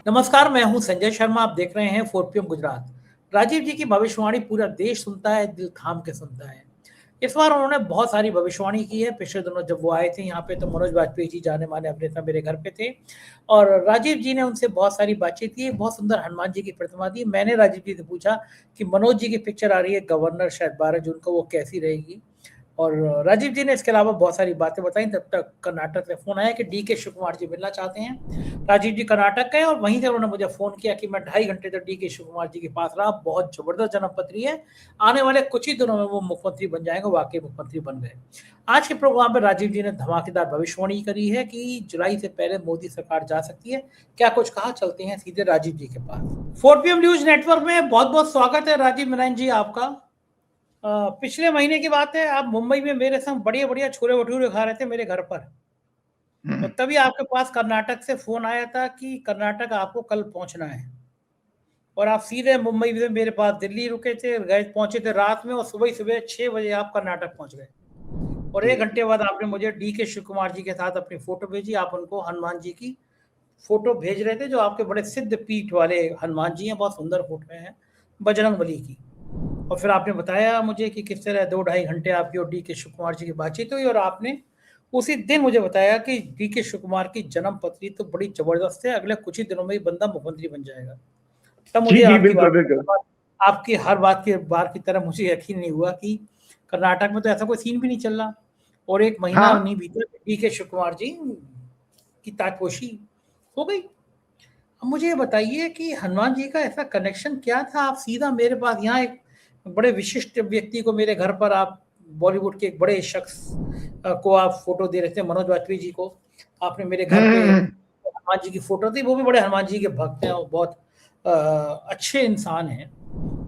नमस्कार, मैं हूं संजय शर्मा। आप देख रहे हैं 4 PM गुजरात। राजीव जी की भविष्यवाणी पूरा देश सुनता है, दिल थाम के सुनता है। इस बार उन्होंने बहुत सारी भविष्यवाणी की है। पिछले दिनों जब वो आए थे यहाँ पे तो मनोज वाजपेयी जी जाने माने अभिनेता मेरे घर पे थे और राजीव जी ने उनसे बहुत सारी बातचीत की। बहुत सुंदर हनुमान जी की प्रतिमा दी। मैंने राजीव जी से पूछा कि मनोज जी की पिक्चर आ रही है गवर्नर शायद 12 जून को, वो कैसी रहेगी। और राजीव जी ने इसके अलावा बहुत सारी बातें बताई। तब तक कर्नाटक से फोन आया कि DK शिव कुमार जी मिलना चाहते हैं। राजीव जी कर्नाटक गए और वहीं से उन्होंने मुझे फोन किया कि मैं 2.5 घंटे तक DK शिव कुमार जी के पास रहा। बहुत जबरदस्त जन्मपत्री है। आने वाले कुछ ही दिनों में वो मुख्यमंत्री बन जाएंगे। वाकई मुख्यमंत्री बन गए। आज के प्रोग्राम में राजीव जी ने धमाकेदार भविष्यवाणी करी है कि जुलाई से पहले मोदी सरकार जा सकती है। क्या कुछ कहा, चलते हैं सीधे राजीव जी के पास। 4PM न्यूज नेटवर्क में बहुत बहुत स्वागत है राजीव मीनन जी आपका। पिछले महीने की बात है, आप मुंबई में मेरे संग बढ़िया बढ़िया छोले भटूरे खा रहे थे मेरे घर पर। और तभी आपके पास कर्नाटक से फोन आया था कि कर्नाटक आपको कल पहुंचना है और आप सीधे मुंबई से मेरे पास दिल्ली रुके थे, गए पहुंचे थे रात में और सुबह सुबह 6 बजे आप कर्नाटक पहुंच गए। और 1 घंटे बाद आपने मुझे DK शिव कुमार जी के साथ अपनी फोटो भेजी। आप उनको हनुमान जी की फोटो भेज रहे थे जो आपके बड़े सिद्ध पीठ वाले हनुमान जी हैं। बहुत सुंदर फोटो हैं बजरंग बली की। और फिर आपने बताया मुझे कि किस तरह 2-2.5 घंटे आपकी और DK शिव कुमार जी की बातचीत हुई और आपने उसी दिन मुझे बताया कि DK शिव कुमार की जन्म पत्री तो बड़ी जबरदस्त है, अगले कुछ ही दिनों में ही बंदा मुख्यमंत्री बन जाएगा। तब जी मुझे जी, आपकी बिल्कुल बात बिल्कुल। आपकी हर बात की बार की तरह मुझे यकीन नहीं हुआ कि कर्नाटक में तो ऐसा कोई सीन भी नहीं चल रहा और 1 महीना हाँ, नहीं बीता DK शिव कुमार जी की ताजपोशी हो गई। अब मुझे ये बताइए कि हनुमान जी का ऐसा कनेक्शन क्या था? आप सीधा मेरे पास यहाँ एक बड़े विशिष्ट व्यक्ति को मेरे घर पर आप बॉलीवुड के एक बड़े शख्स को आप फोटो दे रहे थे, मनोज वाजपेयी जी को। आपने मेरे घर पे हम्म। हनुमान जी की फोटो दी। वो भी बड़े हनुमान जी के भक्त हैं और बहुत अच्छे इंसान हैं।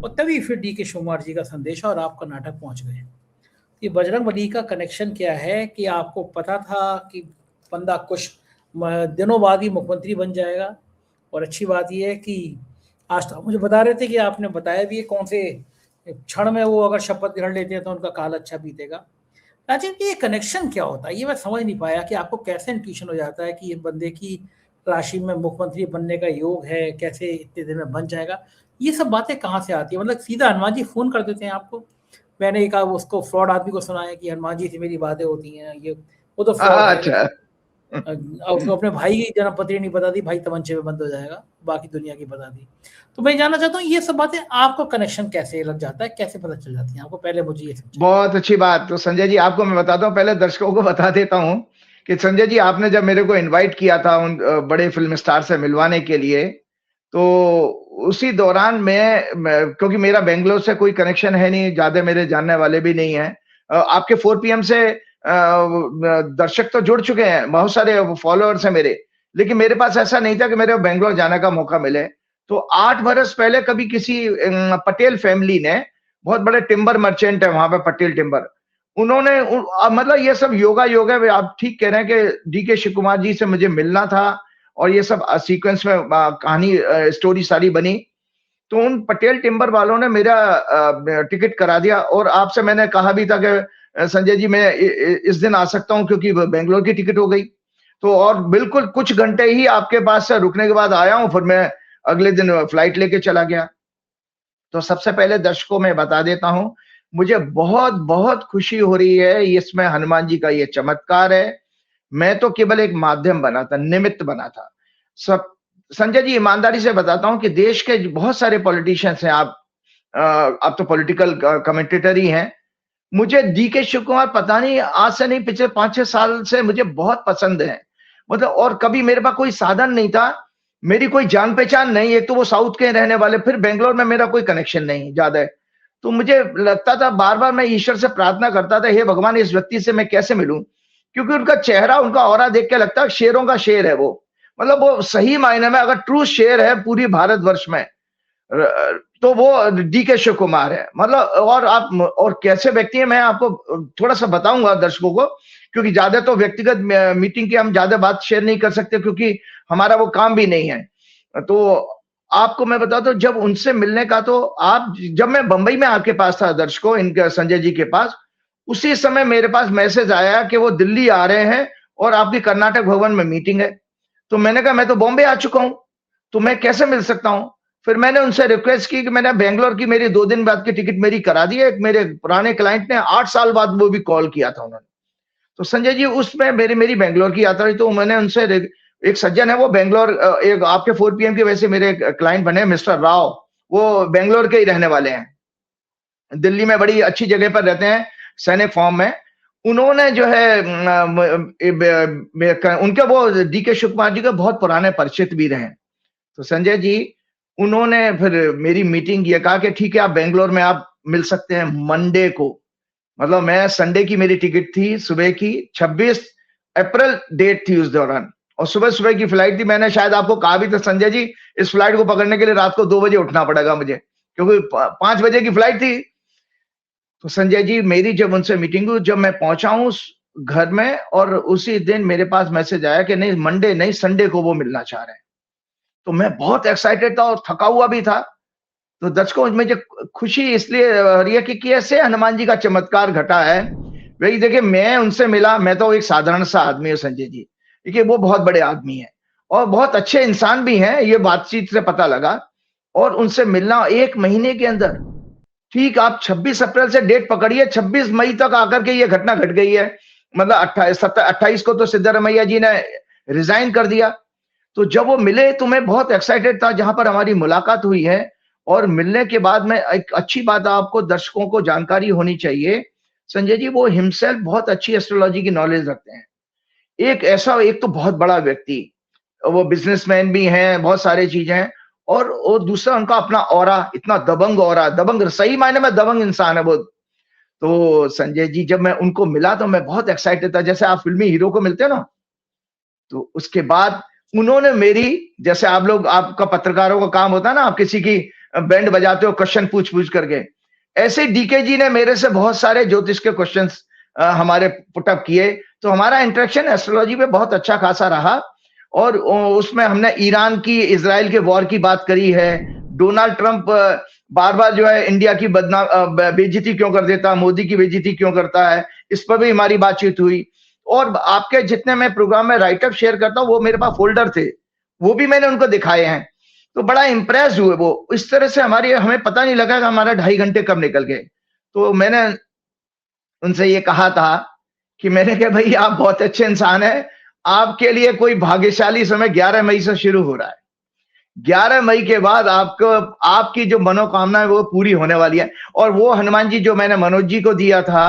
और तभी फिर DK शिव कुमार जी का संदेश और आप कर्नाटक पहुंच गए। ये बजरंग बली का कनेक्शन क्या है कि आपको पता था कि बंदा कुछ दिनों बाद ही मुख्यमंत्री बन जाएगा? और अच्छी बात यह है कि आज तो आप मुझे बता रहे थे कि आपने बताया भी है कौन से क्षण में वो अगर शपथ ग्रहण लेते हैं तो उनका काल अच्छा बीतेगा। राजीव जी, ये कनेक्शन क्या होता है? ये मैं समझ नहीं पाया कि आपको कैसे इंट्यूशन हो जाता है कि ये बंदे की राशि में मुख्यमंत्री बनने का योग है, कैसे इतने दिन में बन जाएगा। ये सब बातें कहाँ से आती है? मतलब सीधा हनुमान जी फोन कर देते हैं आपको? मैंने एक उसको फ्रॉड आदमी को सुना है कि हनुमान जी से मेरी बातें होती हैं, ये वो तो फ्रॉड है। अच्छा। उसको अपने भाई की जन्मपत्री नहीं बता दी, भाई तमंचे में बंद हो जाएगा, बाकी दुनिया की बता दी। तो मैं जानना चाहता हूँ ये सब बातें आपको कनेक्शन कैसे लग जाता है, कैसे पता चल जाती है आपको? पहले मुझे ये समझाइए। बहुत अच्छी बात। तो संजय जी, आपको मैं बताता हूँ, पहले दर्शकों को बता देता हूँ कि संजय जी, आपने जब मेरे को इनवाइट किया था उन बड़े फिल्म स्टार से मिलवाने के लिए, तो उसी दौरान मैं क्योंकि मेरा बेंगलोर से कोई कनेक्शन है नहीं, ज्यादा मेरे जानने वाले भी नहीं है। आपके 4PM से दर्शक तो जुड़ चुके हैं, बहुत सारे फॉलोअर्स हैं मेरे, लेकिन मेरे पास ऐसा नहीं था कि मेरे बेंगलोर जाने का मौका मिले। तो 8 बरस पहले कभी किसी पटेल फैमिली ने, बहुत बड़े टिम्बर मर्चेंट है वहां पे, पटेल टिम्बर, उन्होंने मतलब ये सब योगा है। आप ठीक कह रहे हैं कि DK शिव कुमार जी से मुझे मिलना था और ये सब सीक्वेंस में कहानी स्टोरी सारी बनी। तो उन पटेल टिम्बर वालों ने मेरा टिकट करा दिया और आपसे मैंने कहा भी था कि संजय जी, मैं इस दिन आ सकता हूं क्योंकि बेंगलोर की टिकट हो गई। तो और बिल्कुल कुछ घंटे ही आपके पास से रुकने के बाद आया हूं, फिर मैं अगले दिन फ्लाइट लेके चला गया। तो सबसे पहले दर्शकों में बता देता हूं, मुझे बहुत बहुत खुशी हो रही है, इसमें हनुमान जी का ये चमत्कार है। मैं तो केवल एक माध्यम बना था, निमित्त बना था। सब संजय जी, ईमानदारी से बताता हूं कि देश के बहुत सारे पॉलिटिशियंस हैं। आप तो पॉलिटिकल कमेंटेटर ही हैं। मुझे DK शिव कुमार पता नहीं आज से नहीं, पिछले 5-6 साल से मुझे बहुत पसंद है। मतलब और कभी मेरे पास कोई साधन नहीं था, मेरी कोई जान पहचान नहीं। एक तो वो साउथ के रहने वाले, फिर बेंगलोर में मेरा कोई कनेक्शन नहीं ज्यादा। तो मुझे लगता था, बार बार मैं ईश्वर से प्रार्थना करता था, हे भगवान, इस व्यक्ति से मैं कैसे मिलूं, क्योंकि उनका चेहरा, उनका ऑरा देख के लगता है शेरों का शेर है वो। मतलब वो सही मायने में अगर ट्रू शेर है पूरी भारतवर्ष में, तो वो DK शिव कुमार है। मतलब और कैसे व्यक्ति है, मैं आपको थोड़ा सा बताऊंगा दर्शकों को, क्योंकि ज्यादा तो व्यक्तिगत मीटिंग की हम ज्यादा बात शेयर नहीं कर सकते, क्योंकि हमारा वो काम भी नहीं है। तो आपको मैं बताता हूँ, जब उनसे मिलने का, तो जब मैं बंबई में आपके पास था दर्शकों, इनके संजय जी के पास, उसी समय मेरे पास मैसेज आया कि वो दिल्ली आ रहे हैं और आपकी कर्नाटक भवन में मीटिंग है। तो मैंने कहा मैं तो बॉम्बे आ चुका हूं। तो मैं कैसे मिल सकता हूँ? फिर मैंने उनसे रिक्वेस्ट की कि मैंने बैंगलोर की मेरी 2 दिन बाद की टिकट मेरी करा दी है। एक मेरे पुराने क्लाइंट ने 8 साल बाद वो भी कॉल किया था उन्होंने। तो संजय जी उसमें मेरी बैंगलोर की यात्रा हुई, तो मैंने उनसे एक सज्जन है वो बैंगलोर एक आपके 4 पीएम के वैसे मेरे क्लाइंट बने मिस्टर राव, वो बैंगलोर के ही रहने वाले हैं। दिल्ली में बड़ी अच्छी जगह पर रहते हैं, सैनिक फॉर्म में। उन्होंने जो है उनके वो डीके शिव कुमार जी के बहुत पुराने परिचित भी रहे। तो संजय जी उन्होंने फिर मेरी मीटिंग ये कहा कि ठीक है आप बैंगलोर में आप मिल सकते हैं मंडे को। मतलब मैं संडे की मेरी टिकट थी सुबह की, 26 अप्रैल डेट थी उस दौरान, और सुबह-सुबह की फ्लाइट थी। मैंने शायद आपको कहा भी था संजय जी, इस फ्लाइट को पकड़ने के लिए रात को 2 बजे उठना पड़ेगा मुझे, क्योंकि 5 बजे की फ्लाइट थी। तो संजय जी मेरी जब उनसे मीटिंग हुई, जब मैं पहुंचा हूँ उस घर में, और उसी दिन मेरे पास मैसेज आया कि नहीं मंडे नहीं संडे को वो मिलना चाह रहे हैं। तो मैं बहुत एक्साइटेड था और थका हुआ भी था। तो दर्शकों मुझे खुशी इसलिए हो रही है कि कैसे हनुमान जी का चमत्कार घटा है। वही देखिए मैं उनसे मिला, मैं तो एक साधारण सा आदमी हूँ संजय जी, देखिए वो बहुत बड़े आदमी हैं और बहुत अच्छे इंसान भी हैं, ये बातचीत से पता लगा। और उनसे मिलना 1 महीने के अंदर, ठीक आप 26 अप्रैल से डेट पकड़िए, 26 मई तक आकर के ये घटना घट गई है। मतलब 28 को तो सिद्धारमैया जी ने रिजाइन कर दिया। तो जब वो मिले तो मैं बहुत एक्साइटेड था जहां पर हमारी मुलाकात हुई है। और मिलने के बाद में एक अच्छी बात आपको दर्शकों को जानकारी होनी चाहिए संजय जी, वो हिमसेल्फ बहुत अच्छी एस्ट्रोलॉजी की नॉलेज रखते हैं। एक तो बहुत बड़ा व्यक्ति, वो बिजनेसमैन भी हैं, बहुत सारी चीजें हैं। और दूसरा उनका अपना ऑरा, इतना दबंग ऑरा, दबंग सही मायने में दबंग इंसान है वो। तो संजय जी जब मैं उनको मिला तो मैं बहुत एक्साइटेड था, जैसे आप फिल्मी हीरो को मिलते हो ना। तो उसके बाद उन्होंने मेरी, जैसे आप लोग आपका पत्रकारों का काम होता है ना, आप किसी की बैंड बजाते हो क्वेश्चन पूछ करके, ऐसे डीके जी ने मेरे से बहुत सारे ज्योतिष के क्वेश्चंस हमारे पुटअप किए। तो हमारा इंटरेक्शन एस्ट्रोलॉजी पे बहुत अच्छा खासा रहा। और उसमें हमने ईरान की इजराइल के वॉर की बात करी है। डोनाल्ड ट्रंप बार बार जो है इंडिया की बेइज्जती क्यों कर देता, मोदी की बेइज्जती क्यों करता है, इस पर भी हमारी बातचीत हुई। और आपके जितने मैं प्रोग्राम में राइटअप शेयर करता हूँ वो मेरे पास फोल्डर थे, वो भी मैंने उनको दिखाए हैं। तो बड़ा इंप्रेस हुए वो, इस तरह से हमें पता नहीं लगा कि हमारा 2.5 घंटे कब निकल गए। तो मैंने उनसे ये कहा था कि मैंने कहा भाई आप बहुत अच्छे इंसान हैं, आपके लिए कोई भाग्यशाली समय 11 मई से शुरू हो रहा है। 11 मई के बाद आपको आपकी जो मनोकामना है वो पूरी होने वाली है। और वो हनुमान जी जो मैंने मनोज जी को दिया था,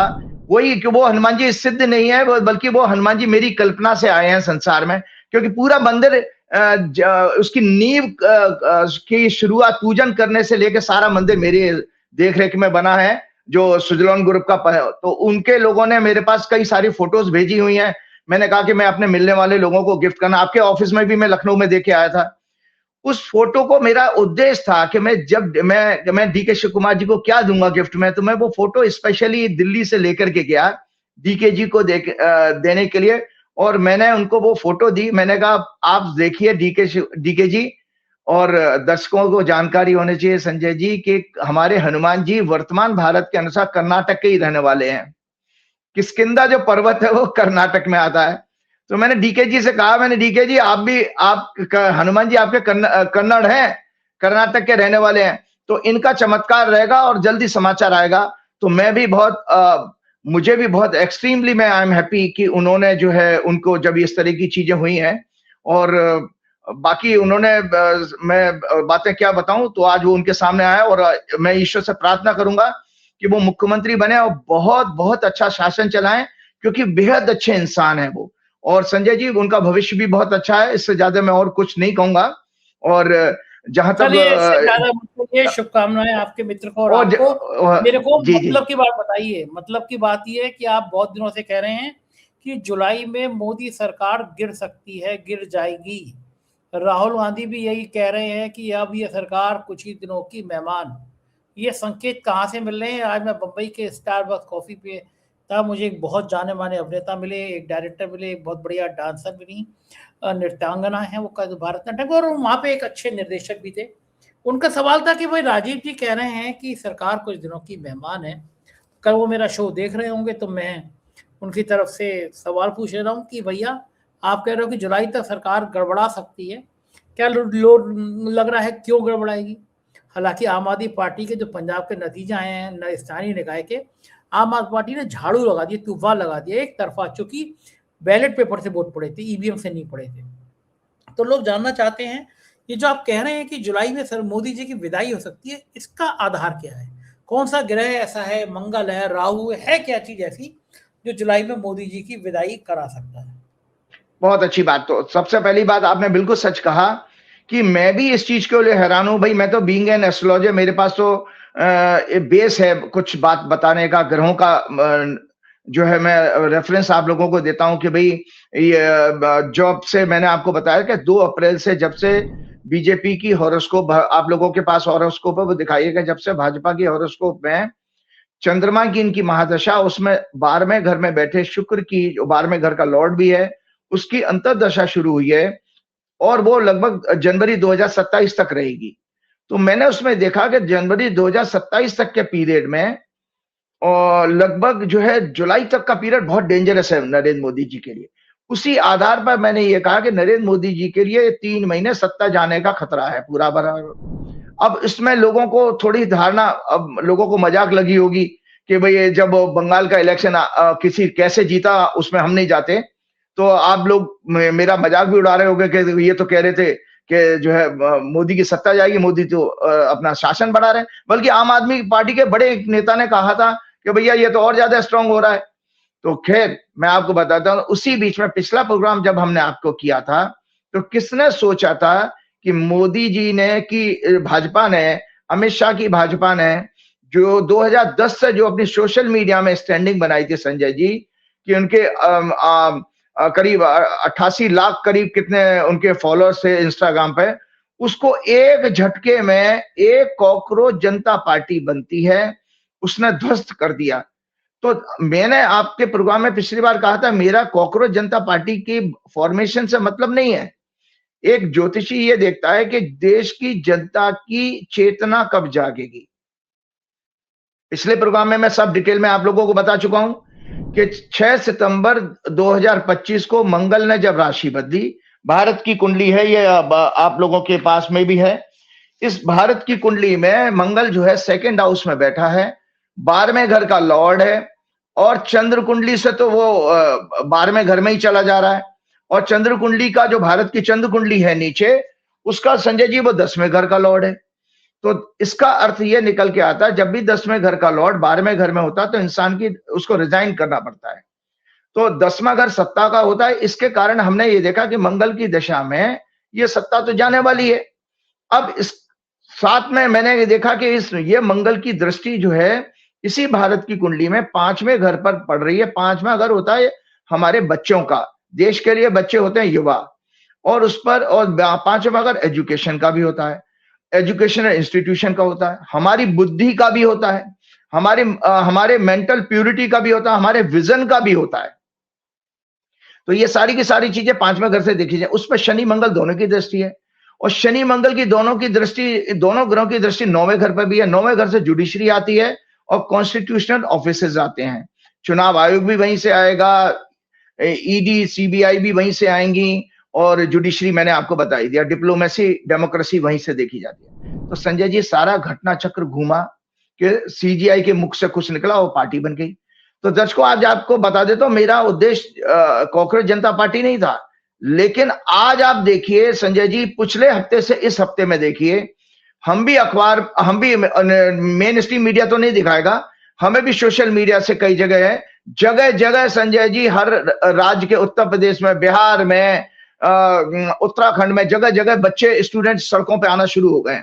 वही कि वो हनुमान जी सिद्ध नहीं है, बल्कि वो हनुमान जी मेरी कल्पना से आए हैं संसार में। क्योंकि पूरा मंदिर उसकी नींव की शुरुआत पूजन करने से लेकर सारा मंदिर मेरी देख रेख में बना है, जो सुजलोन ग्रुप का। तो उनके लोगों ने मेरे पास कई सारी फोटोज भेजी हुई हैं। मैंने कहा कि मैं अपने मिलने वाले लोगों को गिफ्ट करना, आपके ऑफिस में भी मैं लखनऊ में देके आया था। उस फोटो को मेरा उद्देश्य था कि मैं डीके शिव कुमार जी को क्या दूंगा गिफ्ट में, तो मैं वो फोटो स्पेशली दिल्ली से लेकर के गया डीके जी को देने के लिए। और मैंने उनको वो फोटो दी, मैंने कहा आप देखिए डीके जी, और दर्शकों को जानकारी होनी चाहिए संजय जी कि हमारे हनुमान जी वर्तमान भारत के अनुसार कर्नाटक के ही रहने वाले हैं। किष्किंधा जो पर्वत है वो कर्नाटक में आता है। तो मैंने डीके जी से कहा, मैंने डीके जी आप हनुमान जी आपके कन्नड़ हैं, कर्नाटक के रहने वाले हैं, तो इनका चमत्कार रहेगा और जल्दी समाचार आएगा। तो मैं भी मुझे भी बहुत एक्सट्रीमली मैं आई एम हैप्पी कि उन्होंने जो है उनको जब इस तरह की चीजें हुई हैं। और बाकी उन्होंने मैं बातें क्या बताऊं, तो आज वो उनके सामने आया। और मैं ईश्वर से प्रार्थना करूंगा कि वो मुख्यमंत्री बने और बहुत बहुत अच्छा शासन चलाएं, क्योंकि बेहद अच्छे इंसान है वो। और संजय जी उनका भविष्य भी बहुत अच्छा है, इससे ज्यादा मैं और कुछ नहीं कहूंगा। और जहां तक इससे ज्यादा ये शुभकामनाएं आपके मित्र को और आपको। मेरे को जी जी मतलब की बात बताइए। मतलब की बात ये है कि आप बहुत दिनों से कह रहे हैं कि जुलाई में मोदी सरकार गिर सकती है, गिर जाएगी। राहुल गांधी भी यही कह रहे हैं कि अब ये सरकार कुछ ही दिनों की मेहमान। ये संकेत कहाँ से मिल रहे हैं? आज मैं बम्बई के स्टारबक्स कॉफी पे था, मुझे एक बहुत जाने माने अभिनेता मिले, एक डायरेक्टर मिले, एक बहुत बढ़िया डांसर मिली, नृत्यांगना है वो भारतनाट्यम, और वहाँ पे एक अच्छे निर्देशक भी थे। उनका सवाल था कि भाई राजीव जी कह रहे हैं कि सरकार कुछ दिनों की मेहमान है। कल वो मेरा शो देख रहे होंगे, तो मैं उनकी तरफ से सवाल पूछ रहा हूँ कि भैया आप कह रहे हो कि जुलाई तक सरकार गड़बड़ा सकती है, क्या लोड लग रहा है क्यों गड़बड़ाएगी? हालांकि आम आदमी पार्टी के जो पंजाब के नतीजे आए हैं स्थानीय निकाय के, आम आदमी पार्टी ने झाड़ू लगा दिया, तूफान लगा दिया एक तरफा, चूंकि बैलेट पेपर से वोट पड़े थे, ईवीएम से नहीं पड़े थे। तो लोग जानना चाहते हैं, ये जो आप कह रहे हैं कि जुलाई में सर मोदी जी की विदाई हो सकती है, इसका आधार क्या है? कौन सा ग्रह ऐसा है, मंगल है, राहु है, क्या चीज ऐसी जो जुलाई में मोदी जी की विदाई करा सकता है? बहुत अच्छी बात। तो सबसे पहली बात, आपने बिल्कुल सच कहा कि मैं भी इस चीज के लिए हैरान हूं भाई। मैं तो बीइंग एन एस्ट्रोलॉजर, मेरे पास तो बेस है कुछ बात बताने का, ग्रहों का जो है मैं रेफरेंस आप लोगों को देता हूं कि भाई ये जॉब से मैंने आपको बताया कि 2 अप्रैल से जब से बीजेपी की हॉरोस्कोप, आप लोगों के पास हॉरोस्कोप है वो दिखाइएगा, जब से भाजपा की हॉरोस्कोप में चंद्रमा की इनकी महादशा, उसमें 12वें घर में बैठे शुक्र की, जो 12वें घर का लॉर्ड भी है, उसकी अंतर्दशा शुरू हुई है और वो लगभग जनवरी 2027 तक रहेगी। तो मैंने उसमें देखा कि जनवरी 2027 तक के पीरियड में और लगभग जो है जुलाई तक का पीरियड बहुत डेंजरस है नरेंद्र मोदी जी के लिए। उसी आधार पर मैंने ये कहा कि नरेंद्र मोदी जी के लिए 3 महीने सत्ता जाने का खतरा है पूरा भरा। अब इसमें लोगों को थोड़ी धारणा, अब लोगों को मजाक लगी होगी कि भाई जब बंगाल का इलेक्शन किसी कैसे जीता उसमें हम नहीं जाते, तो आप लोग मेरा मजाक भी उड़ा रहे होंगे कि ये तो कह रहे थे कि जो है मोदी की सत्ता जाएगी, मोदी तो अपना शासन बढ़ा रहे हैं। बल्कि आम आदमी पार्टी के बड़े एक नेता ने कहा था कि भैया ये तो और ज्यादा स्ट्रांग हो रहा है। तो खैर मैं आपको बताता हूँ, उसी बीच में पिछला प्रोग्राम जब हमने आपको किया था, तो किसने सोचा था कि मोदी जी ने, कि भाजपा ने, अमित शाह की भाजपा ने जो 2010 से जो अपनी सोशल मीडिया में स्टैंडिंग बनाई थी संजय जी, कि उनके करीब 88 लाख करीब कितने उनके फॉलोअर्स थे इंस्टाग्राम पे, उसको एक झटके में एक कॉकरोच जनता पार्टी बनती है, उसने ध्वस्त कर दिया। तो मैंने आपके प्रोग्राम में पिछली बार कहा था, मेरा कॉकरोच जनता पार्टी की फॉर्मेशन से मतलब नहीं है। एक ज्योतिषी ये देखता है कि देश की जनता की चेतना कब जागेगी। पिछले प्रोग्राम में मैं सब डिटेल में आप लोगों को बता चुका हूं कि 6 सितंबर 2025 को मंगल ने जब राशि बदली, भारत की कुंडली है ये, आप लोगों के पास में भी है। इस भारत की कुंडली में मंगल जो है 2nd हाउस में बैठा है, 12वें घर का लॉर्ड है, और चंद्र कुंडली से तो वो 12वें घर में ही चला जा रहा है। और चंद्र कुंडली का जो भारत की चंद्र कुंडली है नीचे, उसका संजय जी वो 10वें घर का लॉर्ड है। तो इसका अर्थ ये निकल के आता है, जब भी 10वें घर का लॉर्ड 12वें घर में होता है तो इंसान की उसको रिजाइन करना पड़ता है। तो 10वां घर सत्ता का होता है, इसके कारण हमने ये देखा कि मंगल की दशा में ये सत्ता तो जाने वाली है। अब इस साथ में मैंने ये देखा कि ये मंगल की दृष्टि जो है इसी भारत की कुंडली में 5वें घर पर पड़ रही है। 5वां घर होता है हमारे बच्चों का, देश के लिए बच्चे होते हैं युवा, और उस पर, और 5वां घर एजुकेशन का भी होता है, एजुकेशनल इंस्टीट्यूशन का होता है, हमारी बुद्धि का भी होता है, हमारे मेंटल प्यूरिटी का भी होता है, हमारे विजन का भी होता है। तो ये सारी की सारी चीजें 5वें घर से देखी जाए, उस पर शनि मंगल दोनों की दृष्टि है, और शनि मंगल की दोनों की दृष्टि, दोनों ग्रहों की दृष्टि 9वें घर पर भी है। 9वें घर से जुडिशरी आती है और कॉन्स्टिट्यूशनल ऑफिसेज आते हैं, चुनाव आयोग भी वहीं से आएगा, ईडी सीबीआई भी वहीं से आएंगी, और जुडिशरी मैंने आपको बता ही दिया, डिप्लोमेसी डेमोक्रेसी वहीं से देखी जाती है। तो संजय जी सारा घटना चक्र घूमा कि सीजीआई के मुख से कुछ निकला और पार्टी बन गई। तो दर्शकों आज आपको बता देता हूं, मेरा उद्देश्य कॉकरोच जनता पार्टी नहीं था, लेकिन आज आप देखिए संजय जी, पिछले हफ्ते से इस हफ्ते में देखिए, हम भी मेन स्ट्रीम मीडिया तो नहीं दिखाएगा, हमें भी सोशल मीडिया से कई जगह है, जगह जगह संजय जी, हर राज्य के, उत्तर प्रदेश में, बिहार में, उत्तराखंड में, जगह जगह बच्चे स्टूडेंट सड़कों पे आना शुरू हो गए।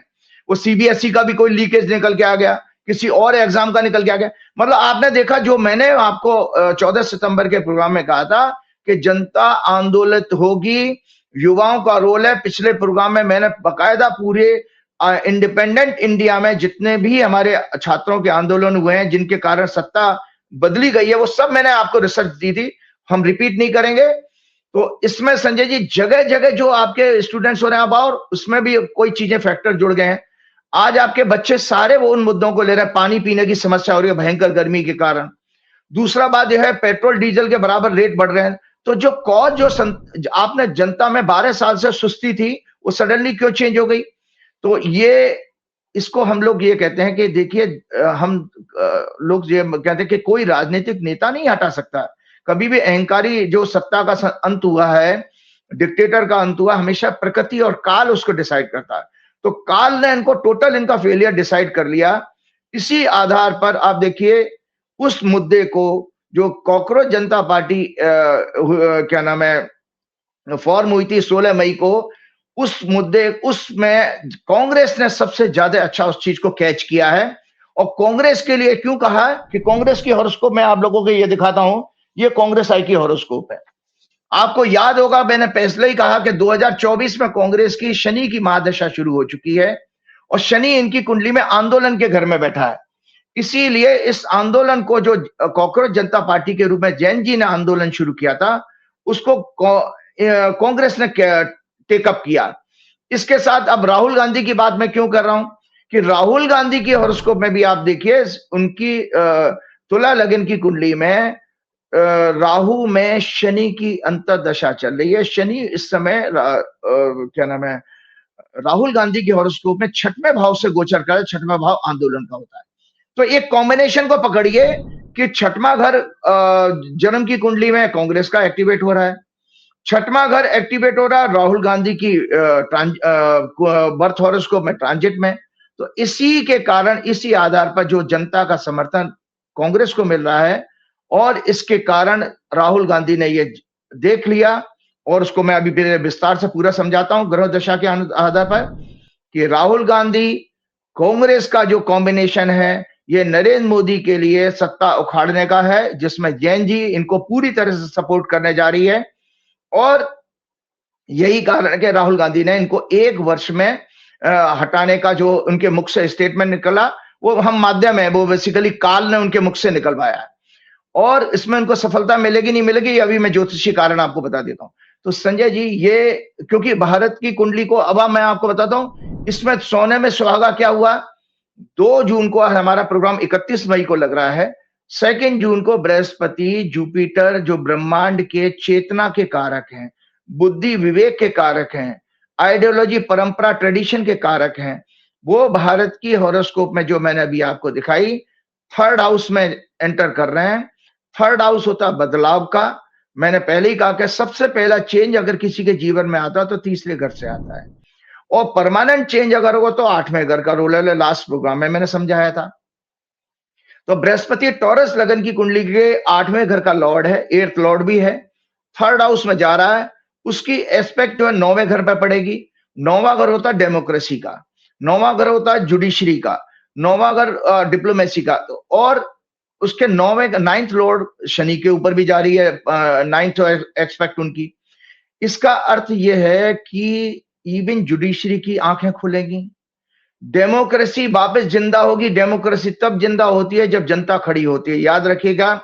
वो सीबीएसई का भी कोई लीकेज निकल के आ गया, किसी और एग्जाम का निकल के आ गया। मतलब आपने देखा, जो मैंने आपको 14 सितंबर के प्रोग्राम में कहा था कि जनता आंदोलित होगी, युवाओं का रोल है। पिछले प्रोग्राम में मैंने बकायदा पूरे इंडिपेंडेंट इंडिया में जितने भी हमारे छात्रों के आंदोलन हुए हैं, जिनके कारण सत्ता बदली गई है, वो सब मैंने आपको रिसर्च दी थी, हम रिपीट नहीं करेंगे। तो इसमें संजय जी जगह जगह जो आपके स्टूडेंट्स हो रहे हैं अब, और उसमें भी कोई चीजें फैक्टर जुड़ गए हैं। आज आपके बच्चे सारे वो उन मुद्दों को ले रहे हैं, पानी पीने की समस्या हो रही है भयंकर गर्मी के कारण। दूसरा बात यह है, पेट्रोल डीजल के बराबर रेट बढ़ रहे हैं। तो जो कॉज, जो आपने जनता में 12 साल से सुस्ती थी, वो सडनली क्यों चेंज हो गई? तो ये इसको हम लोग ये कहते हैं कि देखिए हम लोग ये कहते हैं कि कोई राजनीतिक नेता नहीं हटा सकता। कभी भी अहंकारी जो सत्ता का अंत हुआ है, डिक्टेटर का अंत हुआ, हमेशा प्रकृति और काल उसको डिसाइड करता है। तो काल ने इनको टोटल इनका फेलियर डिसाइड कर लिया। इसी आधार पर आप देखिए उस मुद्दे को जो कॉकरोच जनता पार्टी क्या नाम है फॉर्म हुई थी 16 मई को, उस मुद्दे उसमें कांग्रेस ने सबसे ज्यादा अच्छा उस चीज को कैच किया है। और कांग्रेस के लिए क्यों कहा कि कांग्रेस की हॉरोस्कोप मैं आप लोगों को ये दिखाता हूं, ये कांग्रेस आई की हॉरोस्कोप है। आपको याद होगा मैंने पहले ही कहा कि 2024 में कांग्रेस की शनि की महादशा शुरू हो चुकी है और शनि इनकी कुंडली में आंदोलन के घर में बैठा है। इसीलिए इस आंदोलन को जो कॉकरोच जनता पार्टी के रूप में जैन जी ने आंदोलन शुरू किया था, उसको कांग्रेस ने टेकअप किया। इसके साथ अब राहुल गांधी की बात मैं क्यों कर रहा हूं कि राहुल गांधी की हॉरोस्कोप में भी आप देखिए उनकी तुला लगन की कुंडली में राहु में शनि की अंतर्दशा चल रही है। शनि इस समय क्या नाम है राहुल गांधी की हॉरोस्कोप में 6वें भाव से गोचर कर, 6वां भाव आंदोलन का होता है। तो एक कॉम्बिनेशन को पकड़िए कि 6वां घर जन्म की कुंडली में कांग्रेस का एक्टिवेट हो रहा है, 6वां घर एक्टिवेट हो रहा है राहुल गांधी की बर्थ हॉरोस्कोप में ट्रांजिट में। तो इसी के कारण इसी आधार पर जो जनता का समर्थन कांग्रेस को मिल रहा है और इसके कारण राहुल गांधी ने ये देख लिया और उसको मैं अभी विस्तार से पूरा समझाता हूं ग्रह दशा के आधार पर कि राहुल गांधी कांग्रेस का जो कॉम्बिनेशन है ये नरेंद्र मोदी के लिए सत्ता उखाड़ने का है, जिसमें जैन जी इनको पूरी तरह से सपोर्ट करने जा रही है। और यही कारण है कि राहुल गांधी ने इनको 1 वर्ष में हटाने का जो उनके मुख से स्टेटमेंट निकला वो हम माध्यम है, वो बेसिकली काल ने उनके मुख से निकलवाया है और इसमें उनको सफलता मिलेगी नहीं मिलेगी अभी मैं ज्योतिषी कारण आपको बता देता हूं। तो संजय जी ये क्योंकि भारत की कुंडली को अब मैं आपको बताता हूं इसमें सोने में सुहागा क्या हुआ। 2 जून को हमारा प्रोग्राम 31 मई को लग रहा है। 2 जून को बृहस्पति जुपिटर जो ब्रह्मांड के चेतना के कारक हैं, बुद्धि विवेक के कारक हैं, आइडियोलॉजी परंपरा ट्रेडिशन के कारक हैं, वो भारत की हॉरोस्कोप में जो मैंने अभी आपको दिखाई 3rd हाउस में एंटर कर रहे हैं। 3rd हाउस होता है बदलाव का। मैंने पहले ही कहा कि सबसे पहला चेंज अगर किसी के जीवन में आता है तो तीसरे घर से आता है और परमानेंट चेंज अगर होगा तो 8वें घर का रोल है। लास्ट प्रोग्राम में मैंने समझाया था। तो बृहस्पति टॉरस लगन की कुंडली के 8वें घर का लॉर्ड है, 8th लॉर्ड भी है, 3rd हाउस में जा रहा है। उसकी एस्पेक्ट जो है 9वें घर पे पड़ेगी। 9वां घर होता है डेमोक्रेसी का, 9वां घर होता है जुडिशरी का, 9वां घर डिप्लोमेसी का और उसके 9th लॉर्ड शनि के ऊपर भी जा रही है, 9th एक्सपेक्ट उनकी। इसका अर्थ यह है कि इवन जुडिशरी की आंखें खुलेंगी, डेमोक्रेसी वापस जिंदा होगी। डेमोक्रेसी तब जिंदा होती है जब जनता खड़ी होती है। याद रखिएगा,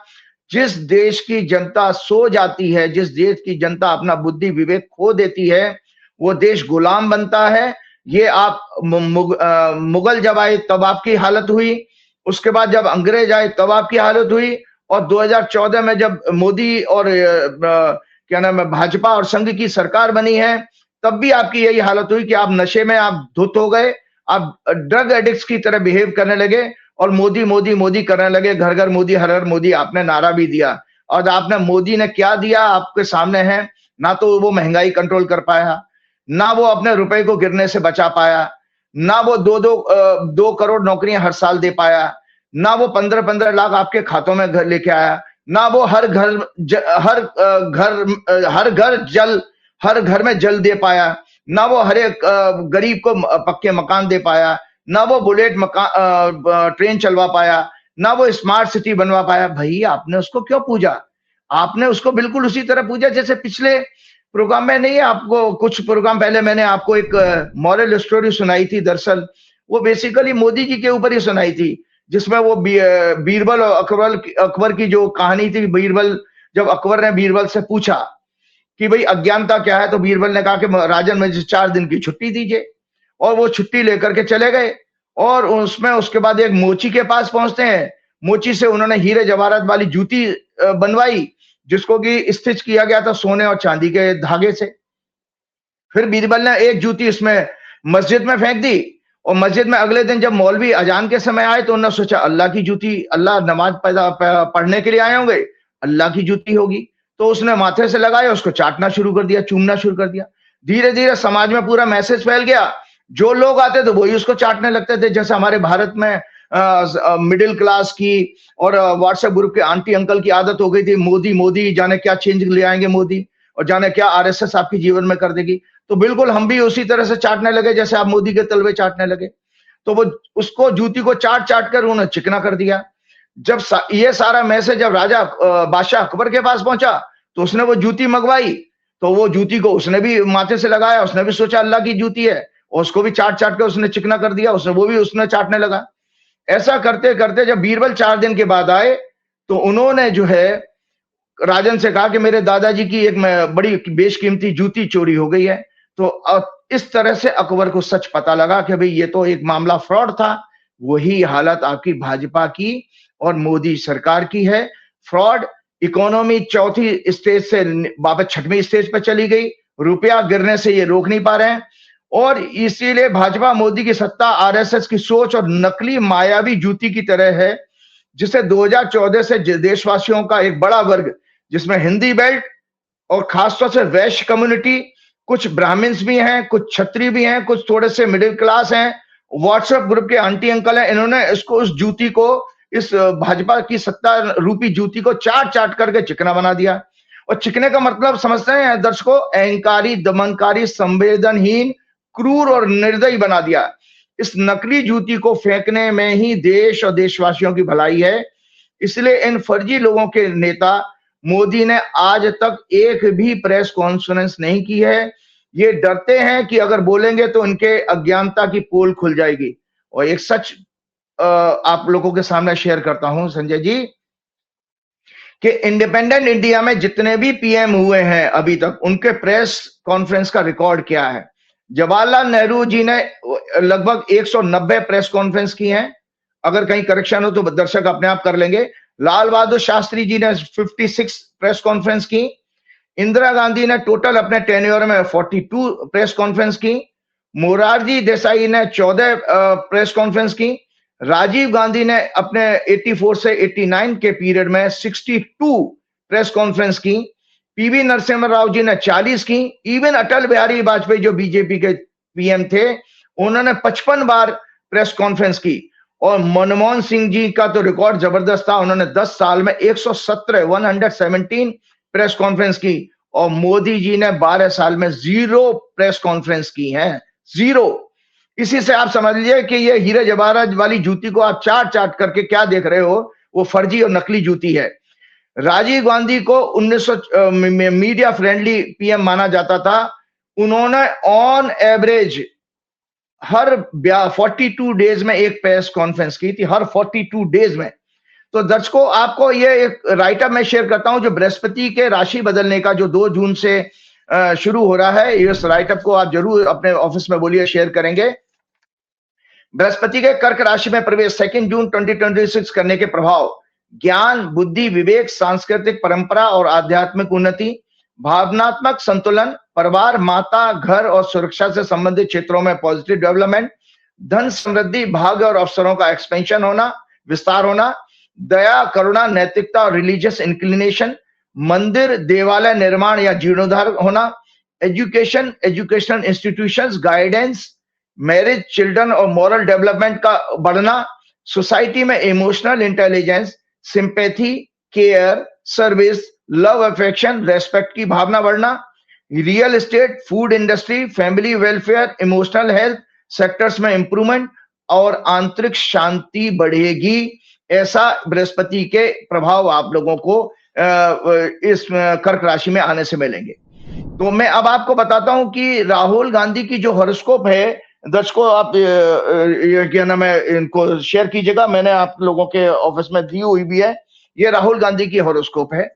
जिस देश की जनता सो जाती है, जिस देश की जनता अपना बुद्धि विवेक खो देती है, वो देश गुलाम बनता है। ये आप मुगल जब आए तब आपकी हालत हुई, उसके बाद जब अंग्रेज आए तब आपकी हालत हुई और 2014 में जब मोदी और क्या नाम है भाजपा और संघ की सरकार बनी है तब भी आपकी यही हालत हुई कि आप नशे में आप धुत हो गए, आप ड्रग एडिक्ट्स की तरह बिहेव करने लगे और मोदी मोदी मोदी करने लगे। घर घर मोदी, हर हर मोदी आपने नारा भी दिया और आपने मोदी ने क्या दिया आपके सामने है। ना तो वो महंगाई कंट्रोल कर पाया, ना वो अपने रुपए को गिरने से बचा पाया, ना वो 2 करोड़ नौकरियां हर साल दे पाया, ना वो 15-15 लाख आपके खातों में घर लेके आया, ना वो हर घर में जल दे पाया, ना वो हर एक गरीब को पक्के मकान दे पाया, ना वो बुलेट ट्रेन चलवा पाया, ना वो स्मार्ट सिटी बनवा पाया। भाई आपने उसको क्यों पूजा? आपने उसको बिल्कुल उसी तरह पूजा जैसे पिछले प्रोग्राम में नहीं है। आपको कुछ प्रोग्राम पहले मैंने आपको एक मॉरल स्टोरी सुनाई थी, दरअसल वो बेसिकली मोदी जी के ऊपर ही सुनाई थी, जिसमें वो बीरबल और अकबर की जो कहानी थी। बीरबल, जब अकबर ने बीरबल से पूछा कि भाई अज्ञानता क्या है, तो बीरबल ने कहा कि राजन मुझे 4 दिन की छुट्टी दीजिए, और वो छुट्टी लेकर के चले गए। और उसमें उसके बाद एक मोची के पास पहुंचते हैं। मोची से उन्होंने हीरे जवाहरात वाली जूती बनवाई, जिसको कि स्टिच किया गया था सोने और चांदी के धागे से। फिर बीरबल ने एक जूती उसमें मस्जिद में फेंक दी, और मस्जिद में अगले दिन जब मौलवी अजान के समय आए तो उन्होंने सोचा अल्लाह की जूती, अल्लाह नमाज पढ़ने के लिए आए होंगे, अल्लाह की जूती होगी। तो उसने माथे से लगाया, उसको चाटना शुरू कर दिया, चूमना शुरू कर दिया। धीरे धीरे समाज में पूरा मैसेज फैल गया, जो लोग आते थे वही उसको चाटने लगते थे। जैसे हमारे भारत में मिडिल क्लास की और व्हाट्सएप ग्रुप के आंटी अंकल की आदत हो गई थी, मोदी मोदी, जाने क्या चेंज ले आएंगे मोदी, और जाने क्या आरएसएस आपकी जीवन में कर देगी। तो बिल्कुल हम भी उसी तरह से चाटने लगे जैसे आप मोदी के तलवे चाटने लगे। तो वो उसको जूती को चाट चाट कर उन्होंने चिकना कर दिया। जब ये सारा मैसेज जब राजा बादशाह अकबर के पास पहुंचा तो उसने वो जूती मंगवाई, तो वो जूती को उसने भी माथे से लगाया, उसने भी सोचा अल्लाह की जूती है, और उसको भी चाट चाट के उसने चिकना कर दिया, उसने चाटने लगा। ऐसा करते करते जब बीरबल 4 दिन के बाद आए तो उन्होंने जो है राजन से कहा कि मेरे दादाजी की एक बड़ी बेशकीमती जूती चोरी हो गई है। तो इस तरह से अकबर को सच पता लगा कि भाई ये तो एक मामला फ्रॉड था। वही हालत आपकी भाजपा की और मोदी सरकार की है। फ्रॉड, इकोनॉमी चौथी स्टेज से वापस 6वीं स्टेज पर चली गई, रुपया गिरने से ये रोक नहीं पा रहे हैं, और इसीलिए भाजपा मोदी की सत्ता आरएसएस की सोच और नकली मायावी जूती की तरह है, जिसे 2014 से देशवासियों का एक बड़ा वर्ग, जिसमें हिंदी बेल्ट और खासतौर से वैश्य कम्युनिटी, कुछ ब्राह्मण्स भी हैं, कुछ क्षत्रिय भी हैं, कुछ थोड़े से मिडिल क्लास हैं, व्हाट्सएप ग्रुप के आंटी अंकल हैं, इन्होंने इसको, उस जूती को, इस भाजपा की सत्ता रूपी जूती को चाट चाट करके चिकना बना दिया। और चिकने का मतलब समझते हैं दर्शकों, अहंकारी, दमनकारी, संवेदनहीन, क्रूर और निर्दयी बना दिया। इस नकली जूती को फेंकने में ही देश और देशवासियों की भलाई है। इसलिए इन फर्जी लोगों के नेता मोदी ने आज तक एक भी प्रेस कॉन्फ्रेंस नहीं की है। ये डरते हैं कि अगर बोलेंगे तो उनके अज्ञानता की पोल खुल जाएगी। और एक सच आप लोगों के सामने शेयर करता हूं संजय जी, कि इंडिपेंडेंट इंडिया में जितने भी पीएम हुए हैं अभी तक, उनके प्रेस कॉन्फ्रेंस का रिकॉर्ड क्या है। जवाहरलाल नेहरू जी ने लगभग 190 प्रेस कॉन्फ्रेंस की हैं, अगर कहीं करेक्शन हो तो दर्शक अपने आप कर लेंगे। लाल बहादुर शास्त्री जी ने 56 प्रेस कॉन्फ्रेंस की। इंदिरा गांधी ने टोटल अपने टेन्योर में 42 प्रेस कॉन्फ्रेंस की। मोरारजी देसाई ने 14 प्रेस कॉन्फ्रेंस की। राजीव गांधी ने अपने 84 से 89 के पीरियड में 62 प्रेस कॉन्फ्रेंस की। पीवी नरसिम्हा राव जी ने 40 की। इवन अटल बिहारी वाजपेयी जो बीजेपी के पीएम थे, उन्होंने 55 बार प्रेस कॉन्फ्रेंस की। और मनमोहन सिंह जी का तो रिकॉर्ड जबरदस्त था, उन्होंने 10 साल में 117 प्रेस कॉन्फ्रेंस की। और मोदी जी ने 12 साल में 0 प्रेस कॉन्फ्रेंस की हैं, 0। इसी से आप समझ लीजिए कि ये हीरे जवाहरात वाली जूती को आप चाट चाट करके क्या देख रहे हो, वो फर्जी और नकली जूती है। राजीव गांधी को 1900 मीडिया फ्रेंडली पीएम माना जाता था। उन्होंने ऑन एवरेज हर 42 डेज में एक प्रेस कॉन्फ्रेंस की थी, हर 42 डेज में। तो दर्शकों, आपको ये एक राइटअप मैं शेयर करता हूं जो बृहस्पति के राशि बदलने का जो 2 जून से शुरू हो रहा है। इस राइटअप को आप जरूर अपने ऑफिस में बोलिए, शेयर करेंगे। बृहस्पति के कर्क राशि में प्रवेश 2 जून 2026 करने के प्रभाव: ज्ञान, बुद्धि, विवेक, सांस्कृतिक परंपरा और आध्यात्मिक उन्नति, भावनात्मक संतुलन, परिवार, माता, घर और सुरक्षा से संबंधित क्षेत्रों में पॉजिटिव डेवलपमेंट, धन समृद्धि, भाग्य और अवसरों का एक्सपेंशन होना, विस्तार होना, दया, करुणा, नैतिकता और रिलीजियस इंक्लिनेशन, मंदिर, देवालय निर्माण या जीर्णोद्धार होना, education, educational institutions, guidance, marriage, children और मॉरल डेवलपमेंट का बढ़ना, सोसाइटी में emotional intelligence, sympathy, care, service, love, affection, respect की भावना बढ़ना, real estate, food industry, family welfare, emotional health sectors में इंप्रूवमेंट और आंतरिक शांति बढ़ेगी। ऐसा बृहस्पति के प्रभाव आप लोगों को इस कर्क राशि में आने से मिलेंगे। तो मैं अब आपको बताता हूं कि राहुल गांधी की जो हॉरोस्कोप है, दर्शकों आप ये क्या नाम है, इनको शेयर कीजिएगा, मैंने आप लोगों के ऑफिस में दी हुई भी है। ये राहुल गांधी की हॉरोस्कोप है।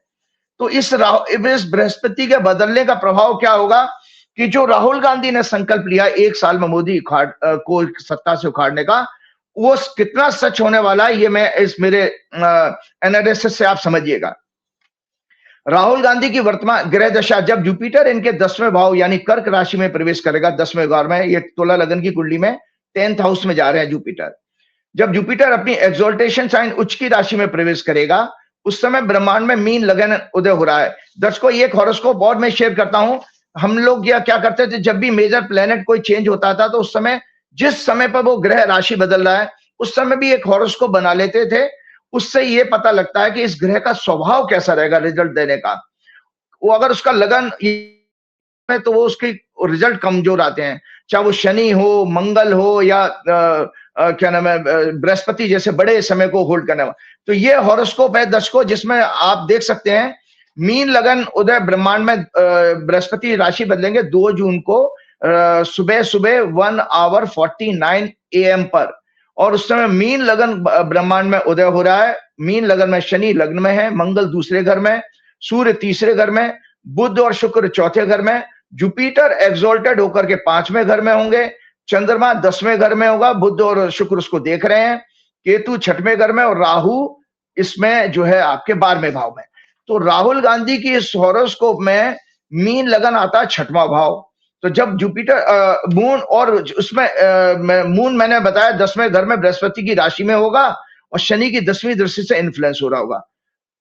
तो इस बृहस्पति के बदलने का प्रभाव क्या होगा कि जो राहुल गांधी ने संकल्प लिया 1 साल में मोदी को सत्ता से उखाड़ने का, वो कितना सच होने वाला है, ये मैं इस मेरे एनालिसिस से आप समझिएगा। राहुल गांधी की वर्तमान ग्रह दशा, जब जुपिटर इनके 10वें भाव यानी कर्क राशि में प्रवेश करेगा, 10वें घर में, ये तुला लगन की कुंडली में 10th हाउस में जा रहे हैं जुपिटर। जब जुपिटर अपनी एक्सोल्टेशन साइन उच्च की राशि में प्रवेश करेगा, उस समय ब्रह्मांड में मीन लगन उदय हो रहा है। दर्शकों, ये हॉरोस्कोप और मैं शेयर करता हूं। हम लोग क्या करते थे, जब भी मेजर प्लेनेट कोई चेंज होता था तो उस समय, जिस समय पर वो ग्रह राशि बदल रहा है, उस समय भी एक हॉरोस्कोप बना लेते थे। उससे ये पता लगता है कि इस ग्रह का स्वभाव कैसा रहेगा रिजल्ट देने का। वो अगर उसका लगन में, तो वो उसके रिजल्ट कमजोर आते हैं, चाहे वो शनि हो, मंगल हो, या क्या नाम है, बृहस्पति जैसे बड़े समय को होल्ड करने वाला। तो ये हॉरोस्कोप है दर्शकों, जिसमें आप देख सकते हैं मीन लगन उदय ब्रह्मांड में, बृहस्पति राशि बदलेंगे 2 जून को सुबह 1:49 AM पर, और उस समय मीन लगन ब्रह्मांड में उदय हो रहा है। मीन लगन में शनि लग्न में है, मंगल दूसरे घर में, सूर्य तीसरे घर में, बुध और शुक्र चौथे घर में, जुपिटर एक्सोल्टेड होकर के 5वें घर में होंगे, चंद्रमा 10वें घर में होगा, बुध और शुक्र उसको देख रहे हैं, केतु 6वें घर में, और राहु इसमें जो है आपके 12वें भाव में। तो राहुल गांधी की इस हॉरोस्कोप में मीन लगन आता है 6वां भाव। तो जब जुपिटर मून, और उसमें मून मैंने बताया 10वें घर में बृहस्पति की राशि में होगा, और शनि की 10वीं दृष्टि से इन्फ्लुएंस हो रहा होगा।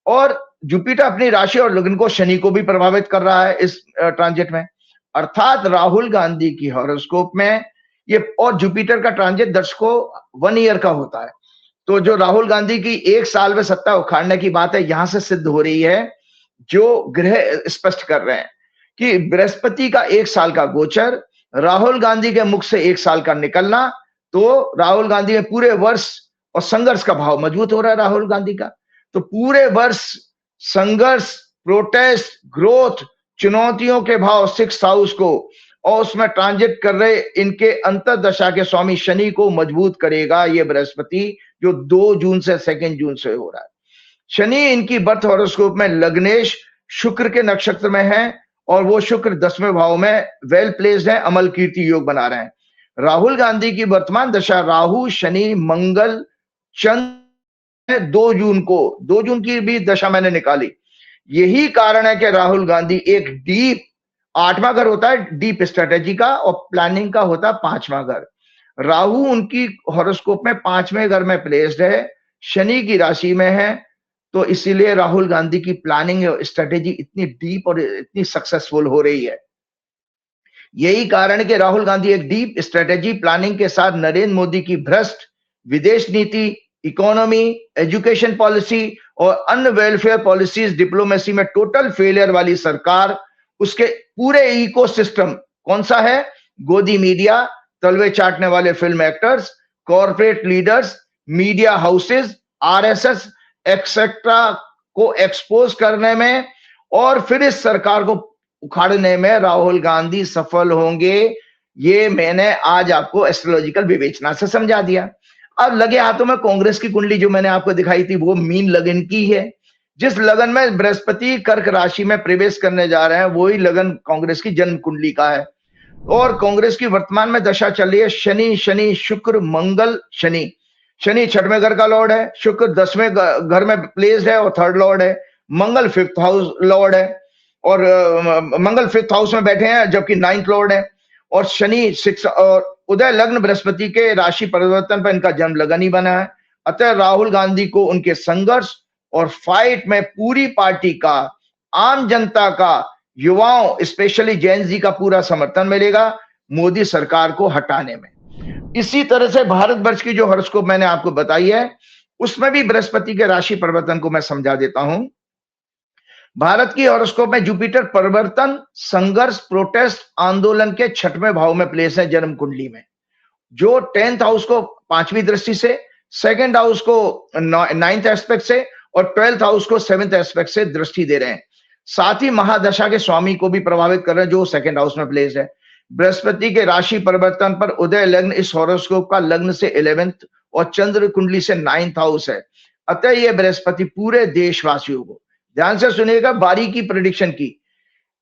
और जुपिटर अपनी राशि और लग्न को शनि को भी प्रभावित कर रहा है इस ट्रांजिट में। अर्थात राहुल गांधी की हॉरोस्कोप में ये, और जुपिटर का ट्रांजिट दर्शकों 1 ईयर का होता है। तो जो राहुल गांधी की 1 साल में सत्ता उखाड़ने की बात है, यहां से सिद्ध हो रही है, जो ग्रह स्पष्ट कर रहे हैं कि बृहस्पति का 1 साल का गोचर, राहुल गांधी के मुख से 1 साल का निकलना, तो राहुल गांधी में पूरे वर्ष, और संघर्ष का भाव मजबूत हो रहा है राहुल गांधी का, तो पूरे वर्ष संघर्ष, प्रोटेस्ट, ग्रोथ, चुनौतियों के भाव 6th हाउस को, और उसमें ट्रांजिट कर रहे इनके अंतर्दशा के स्वामी शनि को मजबूत करेगा ये बृहस्पति, जो 2 जून से 2 जून से हो रहा है। शनि इनकी बर्थ हॉरोस्कोप में लग्नेश शुक्र के नक्षत्र में है, और वो शुक्र 10वें भाव में वेल प्लेस्ड है, अमल कीर्ति योग बना रहे हैं। राहुल गांधी की वर्तमान दशा राहु, शनि, मंगल, चंद्र 2 जून को, 2 जून की भी दशा मैंने निकाली। यही कारण है कि राहुल गांधी एक डीप, 8वां घर होता है डीप स्ट्रेटेजी का, और प्लानिंग का होता है 5वां घर। राहु उनकी हॉरोस्कोप में 5वें घर में प्लेस्ड है, शनि की राशि में है, तो इसीलिए राहुल गांधी की प्लानिंग और स्ट्रेटेजी इतनी डीप और इतनी सक्सेसफुल हो रही है। यही कारण है कि राहुल गांधी एक डीप स्ट्रेटेजी प्लानिंग के साथ नरेंद्र मोदी की भ्रष्ट विदेश नीति, इकोनॉमी, एजुकेशन पॉलिसी और अन्य वेलफेयर पॉलिसीज, डिप्लोमेसी में टोटल फेलियर वाली सरकार, उसके पूरे इकोसिस्टम कौन सा है, गोदी मीडिया, तलवे चाटने वाले film actors, corporate leaders, media houses, RSS etcetera को एक्सपोज करने में, और फिर इस सरकार को उखाड़ने में राहुल गांधी सफल होंगे। ये मैंने आज आपको एस्ट्रोलॉजिकल विवेचना से समझा दिया। अब लगे हाथों में कांग्रेस की कुंडली जो मैंने आपको दिखाई थी, वो मीन लगन की है। जिस लगन में बृहस्पति कर्क राशि में प्रवेश करने जा रहे हैं, वही लगन कांग्रेस की जन्म कुंडली का है। और कांग्रेस की वर्तमान में दशा चल रही है शनि, शनि, शुक्र, मंगल, शनि। शनि 6वें घर का लॉर्ड है, शुक्र 10वें घर में प्लेस्ड है और 3rd लॉर्ड है, मंगल 5th हाउस लॉर्ड है, और मंगल 5th हाउस में बैठे हैं, जबकि 9th लॉर्ड है, और शनि 6, और उदय लग्न बृहस्पति के राशि परिवर्तन पर इनका जन्म लगन ही बना है। अतः राहुल गांधी को उनके संघर्ष और फाइट में पूरी पार्टी का, आम जनता का, युवाओं स्पेशली जेन जी का पूरा समर्थन मिलेगा मोदी सरकार को हटाने में। इसी तरह से भारतवर्ष की जो हॉरोस्कोप मैंने आपको बताई है, उसमें भी बृहस्पति के राशि परिवर्तन को मैं समझा देता हूं। भारत की हॉरोस्कोप में जुपिटर परिवर्तन, संघर्ष, प्रोटेस्ट, आंदोलन के 6वें भाव में प्लेस है जन्म कुंडली में, जो 10th हाउस को 5वीं दृष्टि से, 2nd हाउस को 9th एस्पेक्ट से, और 12th हाउस को 7th एस्पेक्ट से दृष्टि दे रहे हैं। साथ ही महादशा के स्वामी को भी प्रभावित कर रहे हैं, जो 2nd हाउस में प्लेस है। बृहस्पति के राशि परिवर्तन पर उदय लग्न इस हॉरोस्कोप का लग्न से 11th और चंद्र कुंडली से 9th हाउस है। अतः यह बृहस्पति पूरे देशवासियों को, ध्यान से सुनिएगा बारीकी प्रेडिक्शन की,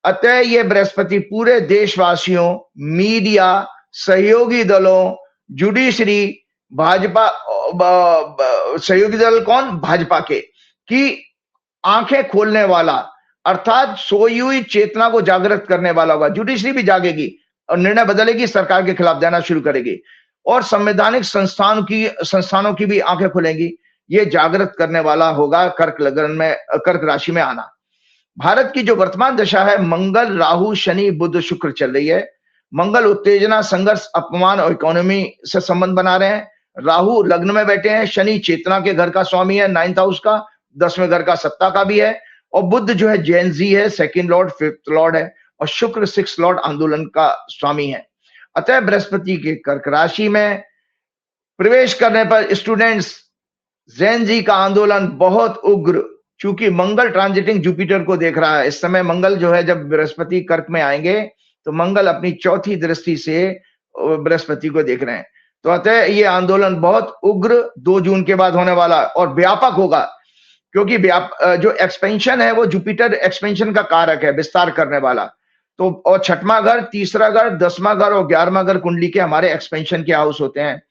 अतः यह बृहस्पति पूरे देशवासियों, मीडिया, सहयोगी दलों, जुडिशरी, भाजपा, सहयोगी दल कौन, भाजपा के, की आंखें खोलने वाला, अर्थात सोई हुई चेतना को जागृत करने वाला होगा। जुडिशरी भी जागेगी और निर्णय बदलेगी, सरकार के खिलाफ देना शुरू करेगी और संवैधानिक संस्थानों की भी आंखें खुलेंगी। ये जागृत करने वाला होगा कर्क राशि में आना। भारत की जो वर्तमान दशा है, मंगल, राहु, शनि, बुध, शुक्र चल रही है। मंगल उत्तेजना, संघर्ष, अपमान और इकोनॉमी से संबंध बना रहे हैं। राहु लग्न में बैठे हैं। शनि चेतना के घर का स्वामी है, 9th हाउस का, 10वें घर का सत्ता का भी है। और बुध जो है जेनजी है, 2nd लॉर्ड, 5th लॉर्ड है। और शुक्र 6th लॉर्ड आंदोलन का स्वामी है। अतः बृहस्पति के कर्क राशि में प्रवेश करने पर स्टूडेंट्स, जेनजी का आंदोलन बहुत उग्र, चूंकि मंगल ट्रांजिटिंग जुपिटर को देख रहा है इस समय। मंगल जो है, जब बृहस्पति कर्क में आएंगे तो मंगल अपनी 4थी दृष्टि से बृहस्पति को देख रहे हैं। तो अतः ये आंदोलन बहुत उग्र 2 जून के बाद होने वाला और व्यापक होगा, क्योंकि जो एक्सपेंशन है वो जुपिटर एक्सपेंशन का कारक है, विस्तार करने वाला। तो और 6वां घर, 3रा घर, 10वां घर और 11वां घर कुंडली के हमारे एक्सपेंशन के हाउस होते हैं।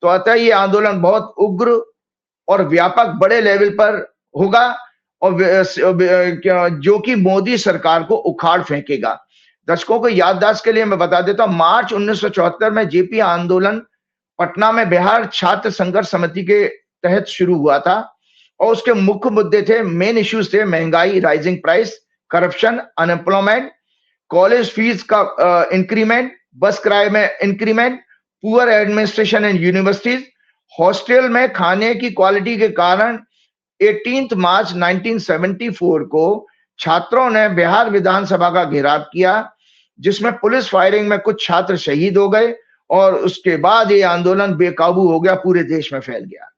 तो अतः ये आंदोलन बहुत उग्र और व्यापक बड़े लेवल पर होगा और जो कि मोदी सरकार को उखाड़ फेंकेगा। दर्शकों को याददाश्त के लिए मैं बता देता हूं, मार्च 1974 में जेपी आंदोलन पटना में बिहार छात्र संघर्ष समिति के तहत शुरू हुआ था और उसके मुख्य मुद्दे थे, मेन इश्यूज थे, महंगाई, rising price, corruption, unemployment, college fees का इंक्रीमेंट, बस किराए में increment, poor administration in universities, hostel में खाने की क्वालिटी के कारण 18 मार्च 1974 को छात्रों ने बिहार विधानसभा का घेराव किया, जिसमें पुलिस फायरिंग में कुछ छात्र शहीद हो गए और उसके बाद ये आंदोलन बेकाबू हो गया, पूरे देश में फैल गया।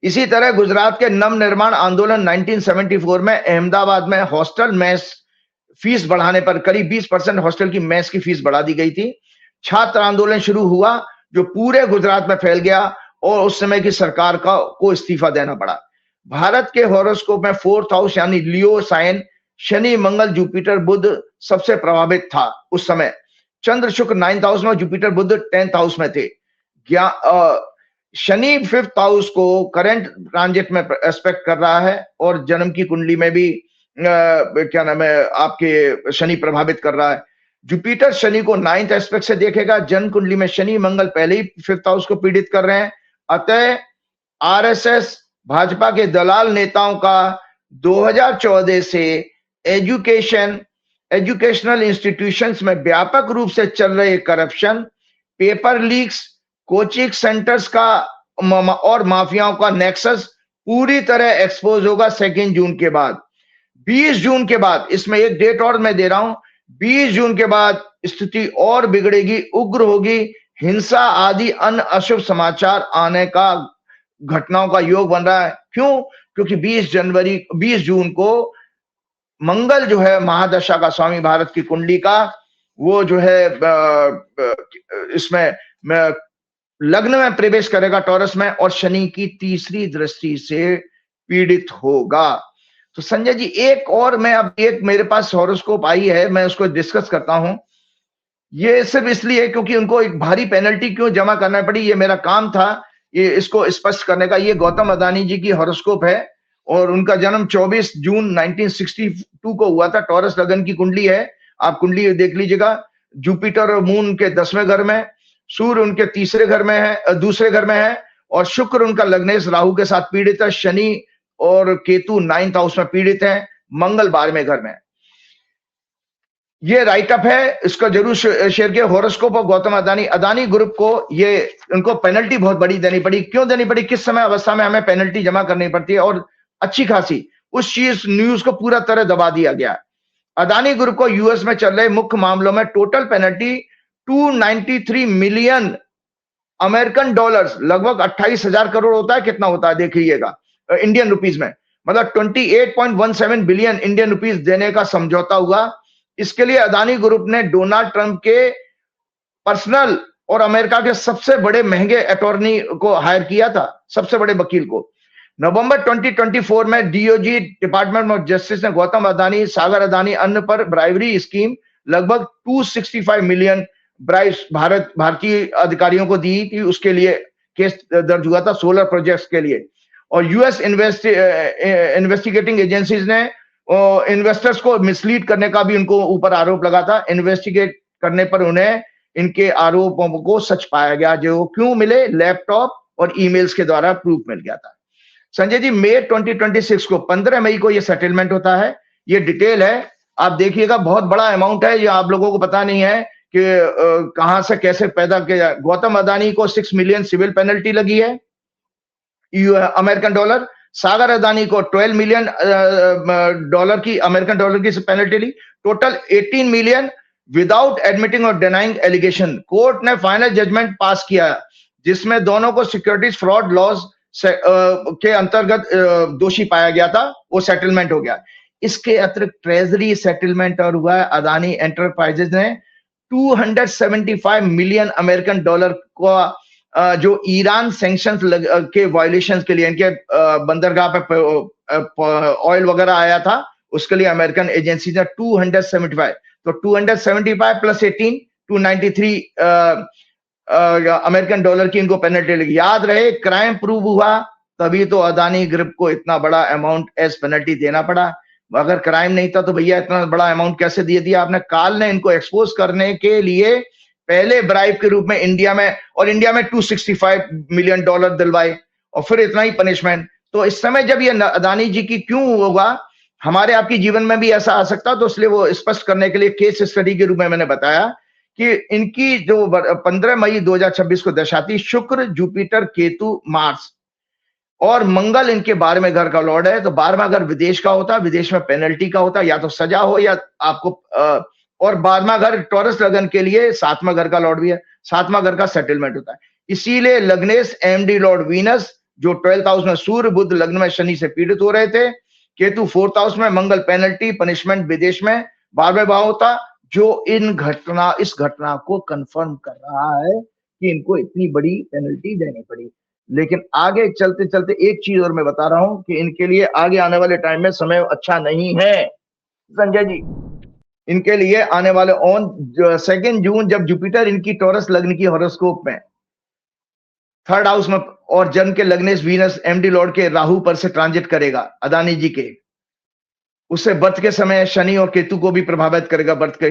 इसी तरह गुजरात के नवनिर्माण आंदोलन 1974 में अहमदाबाद में हॉस्टल मेस फीस बढ़ाने पर करीब 20% हॉस्टल की मेस की फीस बढ़ा दी गई थी। छात्र आंदोलन शुरू हुआ जो पूरे गुजरात में फैल गया और उस समय की सरकार को इस्तीफा देना पड़ा। भारत के हॉरोस्कोप में 4th हाउस यानी लियो साइन, शनि, मंगल, जुपिटर, बुध सबसे प्रभावित था उस समय। चंद्र, शुक्र 9th हाउस में, जुपिटर, बुध 10th हाउस में थे। शनि 5th हाउस को करंट ट्रांजिट में एस्पेक्ट कर रहा है और जन्म की कुंडली में भी क्या नाम है, आपके शनि प्रभावित कर रहा है। जुपिटर शनि को 9th एस्पेक्ट से देखेगा। जन्म कुंडली में शनि, मंगल पहले ही 5th हाउस को पीड़ित कर रहे हैं। अतः आरएसएस, भाजपा के दलाल नेताओं का 2014 से एजुकेशनल इंस्टीट्यूशंस में व्यापक रूप से चल रहे corruption, paper leaks, coaching centres का और माफियाओं का नेक्सस पूरी तरह एक्सपोज होगा 2 जून के बाद। 20 जून के बाद, इसमें एक डेट और मैं दे रहा हूं, 20 जून के बाद स्थिति और बिगड़ेगी, उग्र होगी, हिंसा आदि अन्य अशुभ समाचार आने का घटनाओं का योग बन रहा है। क्यों? क्योंकि 20 जून को मंगल जो है महादशा का स्वामी भारत की कुंडली का, वो जो है इसमें लग्न में प्रवेश करेगा, टॉरस में, और शनि की 3री दृष्टि से पीड़ित होगा। तो संजय जी, एक और मैं अब एक मेरे पास हॉरोस्कोप आई है, मैं उसको डिस्कस करता हूं। ये सिर्फ इसलिए क्योंकि उनको एक भारी पेनल्टी क्यों जमा करना पड़ी, ये मेरा काम था ये इसको स्पष्ट करने का। ये गौतम अदानी जी की हॉरोस्कोप है और उनका जन्म 24 जून 1962 को हुआ था। टॉरस लग्न की कुंडली है, आप कुंडली देख लीजिएगा। जुपिटर और मून उनके 10वें घर में, सूर्य उनके 3रे घर में है, 2रे घर में है, और शुक्र उनका लग्नेश राहु के साथ पीड़ित है। शनि और केतु 9th हाउस में पीड़ित है, मंगल 12वें घर में। ये राइटअप है, इसका जरूर शेयर किया। हॉरोस्कोप और गौतम अदानी ग्रुप को ये उनको पेनल्टी बहुत बड़ी देनी पड़ी। क्यों देनी पड़ी, किस समय अवस्था में हमें पेनल्टी जमा करनी पड़ती है, और अच्छी खासी उस चीज न्यूज को पूरा तरह दबा दिया गया। अदानी ग्रुप को यूएस में चल रहे मुख्य मामलों में total penalty 293 million American dollars, लगभग 28,000 करोड़ होता है, कितना होता है देखिएगा इंडियन रुपीज में, मतलब 28.17 बिलियन इंडियन रुपीज देने का समझौता हुआ। इसके लिए अदानी ग्रुप ने डोनाल्ड ट्रंप के पर्सनल और अमेरिका के सबसे बड़े महंगे अटॉर्नी को हायर किया था, सबसे बड़े वकील को। नवंबर 2024 में डीओजी, डिपार्टमेंट ऑफ जस्टिस, ने गौतम अदानी, सागर अदानी, अन्य पर ब्राइवरी स्कीम लगभग 265 मिलियन ब्राइब्स भारतीय अधिकारियों को दी थी। उसके लिए केस दर्ज हुआ था सोलर प्रोजेक्ट्स के लिए। और यूएस इन्वेस्टिगेटिंग एजेंसीज ने इन्वेस्टर्स को मिसलीड करने का भी उनको ऊपर आरोप लगा था। इन्वेस्टिगेट करने पर उन्हें इनके आरोपों को सच पाया गया, जो क्यों मिले, लैपटॉप और ईमेल्स के द्वारा प्रूफ मिल गया था। संजय जी, मई 2026 को 15 मई को ये सेटलमेंट होता है। ये डिटेल है, आप देखिएगा, बहुत बड़ा अमाउंट है, ये आप लोगों को पता नहीं है कि कहां से कैसे पैदा किया। गौतम अदानी को 6 मिलियन सिविल पेनल्टी लगी है, अमेरिकन डॉलर। सागर अदानी को 12 मिलियन डॉलर की, अमेरिकन डॉलर की पेनल्टी ली। टोटल 18 मिलियन विदाउट एडमिटिंग और डिनाइंग एलिगेशन। कोर्ट ने फाइनल जजमेंट पास किया जिसमें दोनों को सिक्योरिटीज फ्रॉड लॉज के अंतर्गत दोषी पाया गया था, वो सेटलमेंट हो गया। इसके अतिरिक्त ट्रेजरी सेटलमेंट और हुआ है। अदानी एंटरप्राइजेज ने 275 मिलियन अमेरिकन डॉलर को जो ईरान सैंक्शंस के वायलेशंस के लिए, इनके बंदरगाह पे ऑयल वगैरह आया था, उसके लिए अमेरिकन एजेंसी ने 275, तो 275 प्लस 18 293 अमेरिकन डॉलर की इनको पेनल्टी लगी। याद रहे, क्राइम प्रूव हुआ तभी तो अदानी ग्रुप को इतना बड़ा अमाउंट एज पेनल्टी देना पड़ा। अगर क्राइम नहीं था तो भैया इतना बड़ा अमाउंट कैसे दे दिया आपने? काल ने इनको एक्सपोज करने के लिए पहले ब्राइब के रूप में इंडिया में 265 मिलियन डॉलर दिलवाए और फिर इतना ही पनिशमेंट। तो इस समय जब ये अदानी जी की क्यों होगा, हमारे आपके जीवन में भी ऐसा आ सकता, तो इसलिए वो स्पष्ट करने के लिए केस स्टडी के रूप में मैंने बताया कि इनकी जो 15 मई 2026 को दशा थी, शुक्र, जुपिटर, केतु, मार्स और मंगल इनके 12वें घर का लॉर्ड है। तो 12वां घर विदेश का होता है, विदेश में पेनल्टी का होता है, या तो सजा हो या आपको और 12वां घर टॉरस लगन के लिए 7वां घर का लॉर्ड भी है, 7वां घर का सेटलमेंट होता है। इसीलिए लग्नेश एमडी लॉर्ड वीनस जो 12th हाउस में सूर्य, बुध लग्न में शनि से पीड़ित हो रहे थे, केतु 4th हाउस में, मंगल पेनल्टी पनिशमेंट विदेश में 12वें भाव होता, जो इस घटना को कंफर्म कर रहा है कि इनको इतनी बड़ी पेनल्टी देनी पड़ी। लेकिन आगे चलते चलते एक चीज और मैं बता रहा हूं कि इनके लिए आगे आने वाले टाइम में समय अच्छा नहीं है संजय जी। इनके लिए आने वाले 2 जून जब जुपिटर इनकी टॉरस लग्न की हॉरोस्कोप में 3rd हाउस में और जन्म के लग्नेश वीनस एमडी लॉर्ड के राहु पर से ट्रांजिट करेगा अदानी जी के, उससे बर्थ के समय शनि और केतु को भी प्रभावित करेगा बर्थ के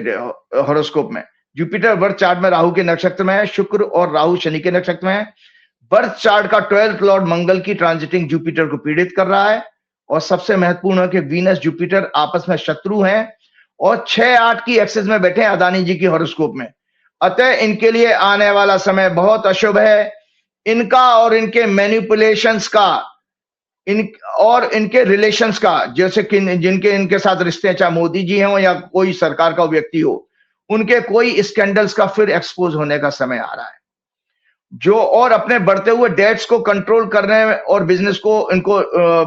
हॉरोस्कोप में। जुपिटर बर्थ चार्ट में राहु के नक्षत्र में है, शुक्र और राहु शनि के नक्षत्र में है। बर्थ चार्ट का 12th लॉर्ड मंगल की ट्रांजिटिंग जुपिटर को पीड़ित कर रहा है। और सबसे महत्वपूर्ण है कि वीनस जुपिटर आपस में शत्रु हैं और 6-8 की एक्सेस में बैठे हैं अदानी जी की हॉरोस्कोप में। अतः इनके लिए आने वाला समय बहुत अशुभ है। इनका और इनके मैनिपुलेशंस का और इनके रिलेशंस का, जैसे कि जिनके इनके साथ रिश्ते, चाहे मोदी जी हों या कोई सरकार का व्यक्ति हो, उनके कोई स्कैंडल्स का फिर एक्सपोज होने का समय आ रहा है, जो और अपने बढ़ते हुए डेट्स को कंट्रोल करने और बिजनेस को इनको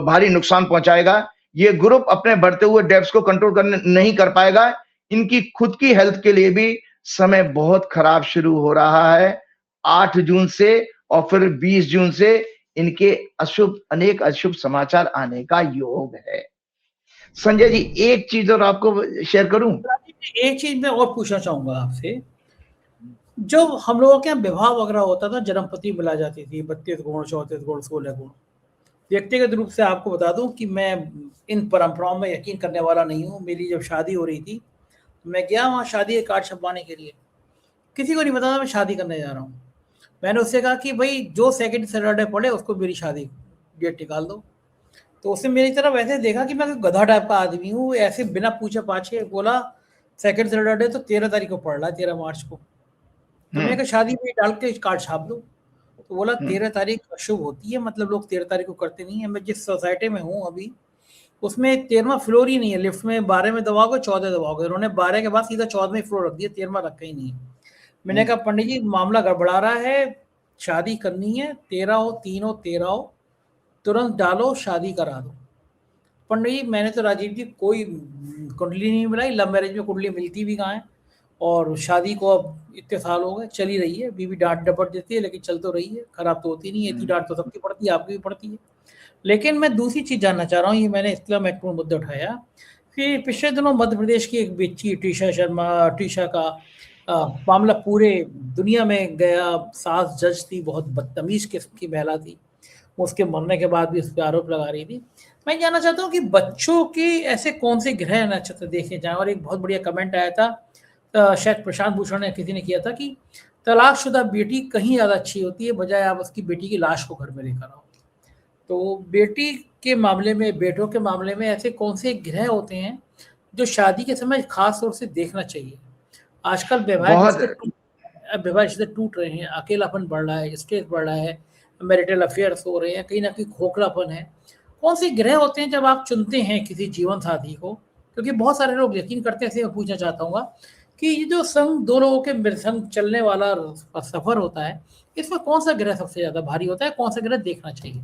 भारी नुकसान पहुंचाएगा। ये ग्रुप अपने बढ़ते हुए डेट्स को कंट्रोल करने नहीं कर पाएगा। इनकी खुद की हेल्थ के लिए भी समय बहुत खराब शुरू हो रहा है 8 जून से, और फिर 20 जून से इनके अनेक अशुभ समाचार आने का योग है। संजय जी, एक चीज और आपको शेयर करूं? एक चीज मैं और पूछना चाहूंगा आपसे। जो हम लोगों के यहाँ विवाह वगैरह होता था, जन्मपति मिला जाती थी, 32 गुण, 34 गुण, 16 गुण। व्यक्तिगत रूप से आपको बता दूं कि मैं इन परंपराओं में यकीन करने वाला नहीं हूँ। मेरी जब शादी हो रही थी, मैं गया वहाँ शादी के कार्ड छपवाने के लिए, किसी को नहीं पता था मैं शादी करने जा रहा हूँ। मैंने उससे कहा कि भाई जो सेकंड सैटरडे पड़े उसको मेरी शादी डेट निकाल दो। तो उसने मेरी तरफ वैसे देखा कि मैं गधा टाइप का आदमी हूँ, ऐसे बिना पूछे पाछे बोला सेकंड सैटरडे तो 13 तारीख को पड़ रहा है, 13 मार्च को। तो मैंने कहा शादी में डाल के कार्ड छाप दो। तो बोला 13 तारीख अशुभ होती है, मतलब लोग 13 तारीख को करते नहीं है। मैं जिस सोसाइटी में हूँ अभी, उसमें 13वां फ्लोर ही नहीं है। लिफ्ट में 12 में दबाओगे, 14 दबाओगे, उन्होंने 12 के बाद सीधा 14वें फ्लोर रख दिया, 13वां रखा ही नहीं है। मैंने कहा पंडित जी मामला गड़बड़ा रहा है, शादी करनी है, 13 हो, 3 हो, 13 हो, तुरंत डालो, शादी करा दो। पंडित जी मैंने तो राजीव जी कोई कुंडली नहीं मिलाई, लव मैरिज में कुंडली मिलती भी कहाँ है, और शादी को अब इतने साल हो गए, चल ही रही है। बीवी डांट डपट देती है लेकिन चल तो रही है, खराब तो होती नहीं है। इतनी डांट तो सबकी पड़ती है, आपकी भी पड़ती है। लेकिन मैं दूसरी चीज जानना चाह रहा हूँ, ये मैंने इसलिए महत्वपूर्ण मुद्दा उठाया कि पिछले दिनों मध्य प्रदेश की एक बच्ची टीशा का मामला पूरे दुनिया में गया। सास जज थी, बहुत बदतमीज किस्म की महिला थी, उसके मरने के बाद भी उस पर आरोप लगा रही थी। मैं जानना चाहता हूँ कि बच्चों के ऐसे कौन से ग्रह नक्षत्र देखे जाएं, और एक बहुत बढ़िया कमेंट आया था, शायद प्रशांत भूषण ने किसी ने किया था कि तलाकशुदा बेटी कहीं ज़्यादा अच्छी होती है बजाय आप उसकी बेटी की लाश को घर में लेकर आओ। तो बेटी के मामले में, बेटों के मामले में ऐसे कौन से ग्रह होते हैं जो शादी के समय खास तौर से देखना चाहिए? आजकल बहुत वैवाहिक रिश्ते टूट रहे हैं, अकेलापन बढ़ रहा है, स्ट्रेस बढ़ रहा है, मैरिटल अफेयर्स हो रहे हैं, कहीं न कहीं खोखलापन है। कौन से ग्रह होते हैं जब आप चुनते हैं किसी जीवन साथी को? क्योंकि बहुत सारे लोग यकीन करते हैं, इसलिए मैं पूछना चाहता हूँ कि ये जो संग दो लोगों के संग चलने वाला सफ़र होता है, इसमें कौन-सा ग्रह सबसे ज़्यादा भारी होता है? कौन-सा ग्रह देखना चाहिए?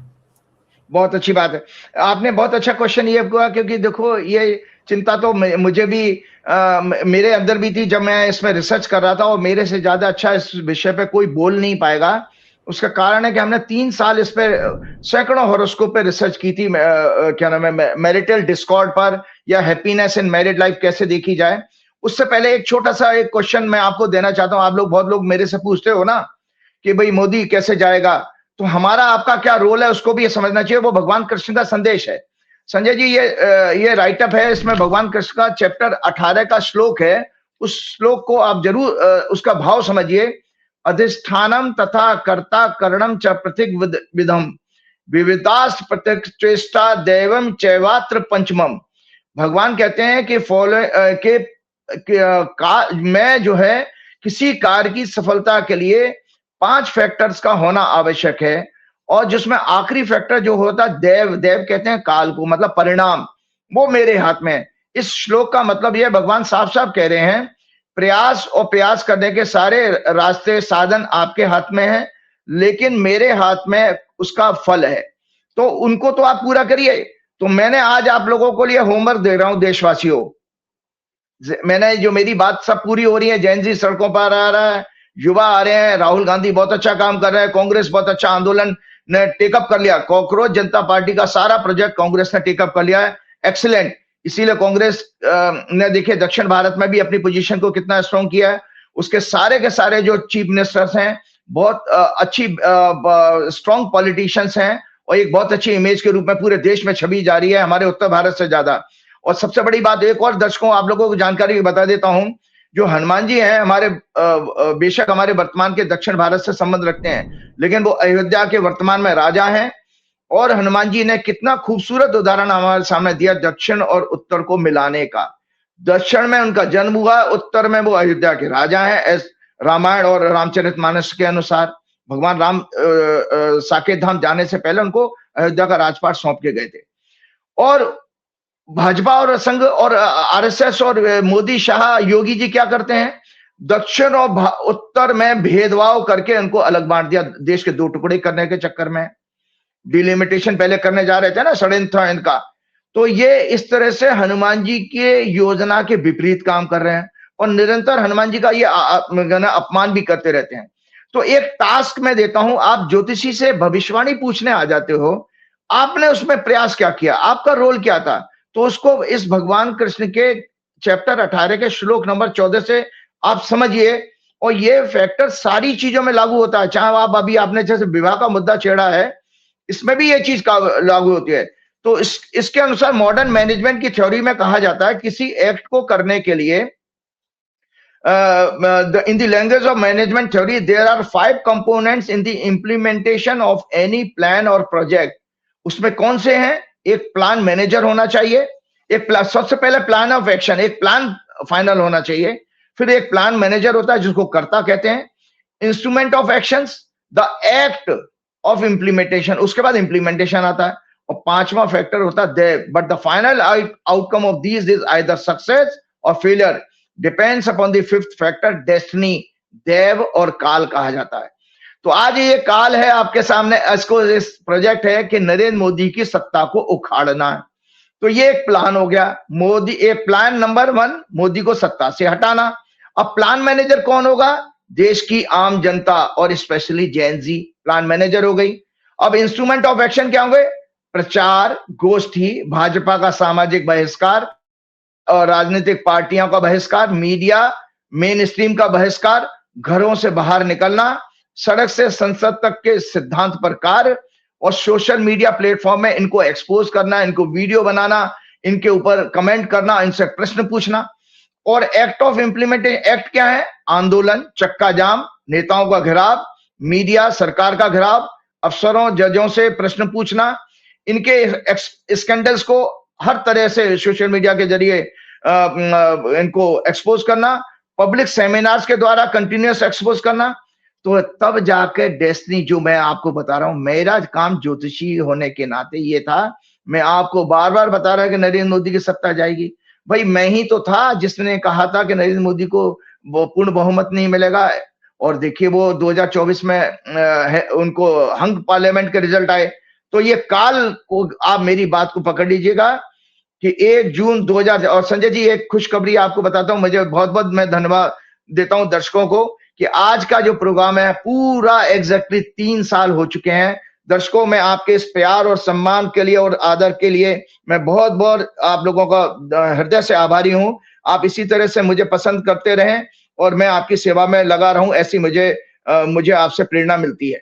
बहुत अच्छी बात है। आपने बहुत अच्छा क्वेश्चन ये किया, क्योंकि देखो ये चिंता तो मुझे भी मेरे अंदर भी थी जब मैं इसमें रिसर्च कर रहा था, और मेरे से ज्यादा अच्छा इस विषय पे कोई बोल नहीं पाएगा। उसका कारण है कि हमने 3 साल इस पे सैकड़ों हॉरोस्कोप पे रिसर्च की थी, क्या नाम है, मैरिटल डिस्कॉर्ड पर, या हैप्पीनेस इन मैरिड लाइफ कैसे देखी जाए। उससे पहले एक छोटा सा एक क्वेश्चन मैं आपको देना चाहता हूँ। आप लोग, बहुत लोग मेरे से पूछते हो ना कि भाई मोदी कैसे जाएगा, तो हमारा आपका क्या रोल है उसको भी ये समझना चाहिए। वो भगवान कृष्ण का संदेश है। संजय जी, ये राइटअप है, इसमें भगवान कृष्ण का चैप्टर 18 का श्लोक है। उस श्लोक को आप जरूर उसका भाव समझिए। अधिष्ठानम तथा कर्ता करणम च पृथक विधम विविधास्त प्रतिष्ठा दैवम चैवात्र पंचमम। भगवान कहते हैं कि मैं जो है किसी कार्य की सफलता के लिए 5 फैक्टर्स का होना आवश्यक है, और जिसमें आखिरी फैक्टर जो होता है देव कहते हैं काल को, मतलब परिणाम, वो मेरे हाथ में है। इस श्लोक का मतलब यह, भगवान साफ साफ कह रहे हैं, प्रयास और प्रयास करने के सारे रास्ते साधन आपके हाथ में है, लेकिन मेरे हाथ में उसका फल है, तो उनको तो आप पूरा करिए। तो मैंने आज आप लोगों को लिए होमवर्क दे रहा हूं, देशवासियों। मैंने जो मेरी बात सब पूरी हो रही है, जैन जी सड़कों पर आ रहा है, युवा आ रहे हैं, राहुल गांधी बहुत अच्छा काम कर रहे हैं, कांग्रेस बहुत अच्छा आंदोलन ने टेकअप कर लिया, कॉकरोच जनता पार्टी का सारा प्रोजेक्ट कांग्रेस ने टेकअप कर लिया है, एक्सीलेंट। इसीलिए कांग्रेस ने देखिए दक्षिण भारत में भी अपनी पोजीशन को कितना स्ट्रॉन्ग किया है। उसके सारे के सारे जो चीफ मिनिस्टर्स हैं, बहुत अच्छी स्ट्रॉन्ग पॉलिटिशियंस हैं, और एक बहुत अच्छी इमेज के रूप में पूरे देश में छवि जा रही है, हमारे उत्तर भारत से ज्यादा। और सबसे बड़ी बात, एक और दर्शकों आप लोगों को जानकारी बता देता हूं, जो हनुमान जी हैं हमारे, बेशक हमारे वर्तमान के दक्षिण भारत से संबंध रखते हैं, लेकिन वो अयोध्या के वर्तमान में राजा हैं। और हनुमान जी ने कितना खूबसूरत उदाहरण हमारे सामने दिया दक्षिण और उत्तर को मिलाने का। दक्षिण में उनका जन्म हुआ, उत्तर में वो अयोध्या के राजा हैं, रामायण और रामचरितमानस के अनुसार। भगवान राम साकेत धाम जाने से पहले उनको अयोध्या का राजपाट सौंप के गए थे। और भाजपा और संघ और आरएसएस और मोदी, शाह, योगी जी क्या करते हैं, दक्षिण और उत्तर में भेदभाव करके उनको अलग बांट दिया, देश के 2 टुकड़े करने के चक्कर में। डिलिमिटेशन पहले करने जा रहे थे ना, षड्यंत्र था इनका। तो ये इस तरह से हनुमान जी के योजना के विपरीत काम कर रहे हैं, और निरंतर हनुमान जी का ये अपमान भी करते रहते हैं। तो एक टास्क मैं देता हूं, आप ज्योतिषी से भविष्यवाणी पूछने आ जाते हो, आपने उसमें प्रयास क्या किया, आपका रोल क्या था, तो उसको इस भगवान कृष्ण के चैप्टर 18 के श्लोक नंबर 14 से आप समझिए। और ये फैक्टर सारी चीजों में लागू होता है, चाहे आप अभी आपने जैसे विवाह का मुद्दा छेड़ा है, इसमें भी ये चीज का लागू होती है। तो इसके अनुसार मॉडर्न मैनेजमेंट की थ्योरी में कहा जाता है, किसी एक्ट को करने के लिए in the language of management theory, there are 5 components in the implementation of any plan or project. उसमें कौन से हैं? एक प्लान मैनेजर होना चाहिए, एक प्लान, सबसे पहले प्लान ऑफ एक्शन, एक प्लान फाइनल होना चाहिए, फिर एक प्लान मैनेजर होता है जिसको कर्ता कहते हैं, instrument of actions, the act of implementation, उसके बाद इंप्लीमेंटेशन आता है, और 5वां फैक्टर होता है Dev. But the final outcome of these is either success और failure, depends upon the 5th factor destiny, Dev और काल कहा जाता है। तो आज ये काल है आपके सामने, इसको इस प्रोजेक्ट है कि नरेंद्र मोदी की सत्ता को उखाड़ना है। तो ये एक प्लान हो गया, मोदी, एक प्लान नंबर 1, मोदी को सत्ता से हटाना। अब प्लान मैनेजर कौन होगा? देश की आम जनता और specially Jain ji plan manager हो गई। अब इंस्ट्रूमेंट ऑफ एक्शन क्या होंगे? प्रचार, गोष्ठी, भाजपा का सामाजिक बहिष्कार और राजनीतिक पार्टियों का बहिष्कार, मीडिया मेन स्ट्रीम का बहिष्कार, घरों से बाहर निकलना, सड़क से संसद तक के सिद्धांत पर कार्य, और सोशल मीडिया प्लेटफॉर्म में इनको एक्सपोज करना, इनको वीडियो बनाना, इनके ऊपर कमेंट करना, इनसे प्रश्न पूछना। और एक्ट ऑफ इम्प्लीमेंटेशन एक्ट क्या है? आंदोलन, चक्का जाम, नेताओं का घेराव, मीडिया, सरकार का घेराव, अफसरों, जजों से प्रश्न पूछना, इनके स्कैंडल्स को हर तरह से सोशल मीडिया के जरिए इनको एक्सपोज करना, पब्लिक सेमिनार्स के द्वारा कंटिन्यूअस एक्सपोज करना। तो तब जाकर डेस्टिनी, जो मैं आपको बता रहा हूं, मेरा काम ज्योतिषी होने के नाते ये था, मैं आपको बार बार बता रहा कि नरेंद्र मोदी की सत्ता जाएगी। भाई मैं ही तो था जिसने कहा था कि नरेंद्र मोदी को वो पूर्ण बहुमत नहीं मिलेगा, और देखिए वो 2024 में उनको हंग पार्लियामेंट के रिजल्ट आए। तो ये काल को आप मेरी बात को पकड़ लीजिएगा कि 1 जून 2000। और संजय जी एक खुशखबरी आपको बताता हूं, मुझे बहुत बहुत मैं धन्यवाद देता हूं दर्शकों को कि आज का जो प्रोग्राम है पूरा एग्जैक्टली 3 साल हो चुके हैं। दर्शकों, मैं आपके इस प्यार और सम्मान के लिए और आदर के लिए मैं बहुत बहुत आप लोगों का हृदय से आभारी हूं। आप इसी तरह से मुझे पसंद करते रहें और मैं आपकी सेवा में लगा रहूं, ऐसी मुझे आपसे प्रेरणा मिलती है।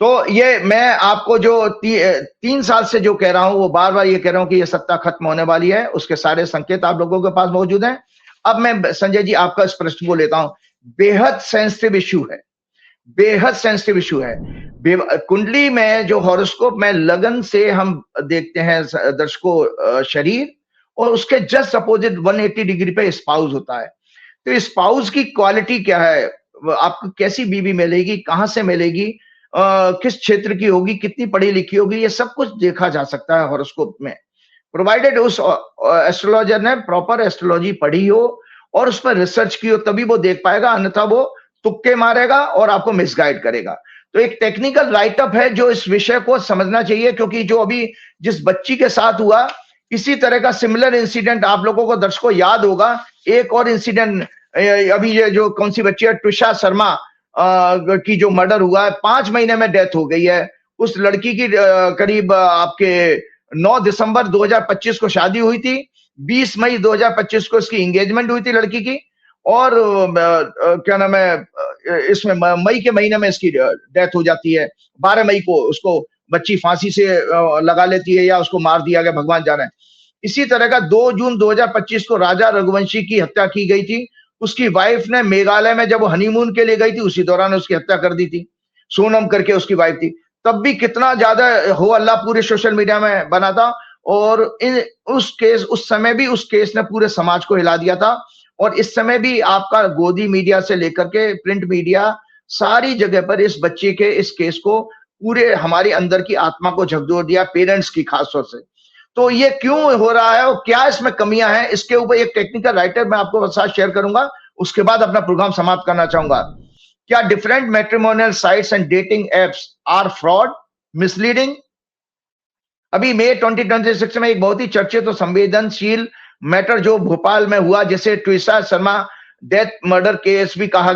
तो ये मैं आपको जो 3 साल से जो कह रहा हूं, वो बार बार ये कह रहा हूं कि ये सत्ता खत्म होने वाली है, उसके सारे संकेत आप लोगों के पास मौजूद हैं। अब मैं संजय जी आपका इस प्रश्न को लेता हूं। बेहद सेंसिटिव इश्यू है, बेहद सेंसिटिव इश्यू है। कुंडली में जो हॉरोस्कोप में लगन से हम देखते हैं दर्शकों शरीर, और उसके जस्ट अपोजिट 180 डिग्री पे स्पाउस होता है। तो स्पाउस की क्वालिटी क्या है, आपको कैसी बीवी मिलेगी, कहां से मिलेगी, किस क्षेत्र की होगी, कितनी पढ़ी लिखी होगी, ये सब कुछ देखा जा सकता है हॉरोस्कोप में, प्रोवाइडेड उस एस्ट्रोलॉजर ने प्रॉपर एस्ट्रोलॉजी पढ़ी हो और उस पर रिसर्च की हो, तभी वो देख पाएगा, अन्यथा वो तुक्के मारेगा और आपको मिसगाइड करेगा। तो एक टेक्निकल राइटअप है जो इस विषय को समझना चाहिए, क्योंकि जो अभी जिस बच्ची के साथ हुआ, इसी तरह का सिमिलर इंसिडेंट आप लोगों को दर्शकों याद होगा। एक और इंसिडेंट अभी ये जो कौन सी बच्ची है, ट्विशा शर्मा की जो मर्डर हुआ है, 5 महीने में डेथ हो गई है। उस लड़की की करीब आपके 9 दिसंबर 2025 को शादी हुई थी, 20 मई 2025 को इसकी एंगेजमेंट हुई थी लड़की की, और क्या नाम है, इसमें मई के महीने में इसकी डेथ हो जाती है। 12 मई को उसको बच्ची फांसी से लगा लेती है, या उसको मार दिया गया, भगवान जाने। इसी तरह का 2 जून 2025 को राजा रघुवंशी की हत्या की गई थी। उसकी वाइफ ने मेघालय में जब वो हनीमून के लिए गई थी, उसी दौरान उसकी हत्या कर दी थी। सोनम करके उसकी वाइफ थी। तब भी कितना ज्यादा हो अल्लाह पूरे सोशल मीडिया में बना था, और उस समय भी उस केस ने पूरे समाज को हिला दिया था। और इस समय भी आपका गोदी मीडिया से लेकर के प्रिंट मीडिया सारी जगह पर इस बच्चे के इस केस को पूरे हमारे अंदर की आत्मा को झकझोर दिया, पेरेंट्स की खास तौर से। तो ये क्यों हो रहा है और क्या इसमें कमियां हैं, इसके ऊपर एक टेक्निकल राइटर मैं आपको साथ शेयर करूंगा, उसके बाद अपना प्रोग्राम समाप्त करना चाहूंगा। क्या different matrimonial sites and dating apps are fraud, misleading? अभी मई 2026 में एक बहुत ही चर्चित और संवेदनशील मैटर जो भोपाल में हुआ, जिसे Twisha Sharma death murder case भी कहा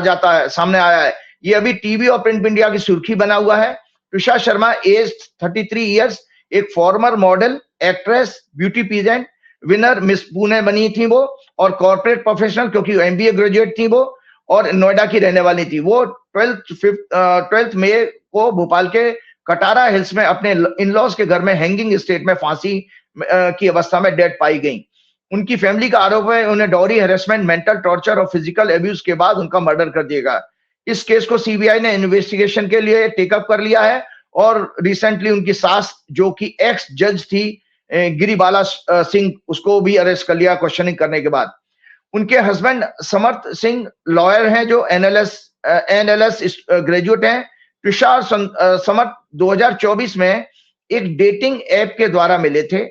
जाता है, सामने आया है। ये अभी टीवी और प्रिंट मीडिया की सुर्खी बना हुआ है। ट्विशा शर्मा एज 33 ईयर्स, एक former model, actress, beauty pageant winner Miss Pune बनी थी वो, और कॉर्पोरेट प्रोफेशनल, क्योंकि एमबीए ग्रेजुएट थी वो, और नोएडा की रहने वाली थी वो। 12 मई को भोपाल के कटारा हिल्स में अपने इन-लॉज के घर में हैंगिंग स्टेट में फांसी की अवस्था में डेड पाई गई। उनकी फैमिली का आरोप है उन्हें डॉरी हैरेसमेंट, मेंटल टॉर्चर और फिजिकल अब्यूज के बाद उनका मर्डर कर दिया गया। इस केस को सीबीआई ने इन्वेस्टिगेशन के लिए टेकअप कर लिया है, और रिसेंटली उनकी सास जो कि एक्स जज थी गिरिबाला सिंह, उसको भी अरेस्ट कर लिया क्वेश्चनिंग करने के बाद। उनके हस्बैंड समर्थ सिंह लॉयर हैं जो एनएलएस ग्रेजुएट हैं। ट्विशा और समर्थ 2024 में एक डेटिंग ऐप के द्वारा मिले थे।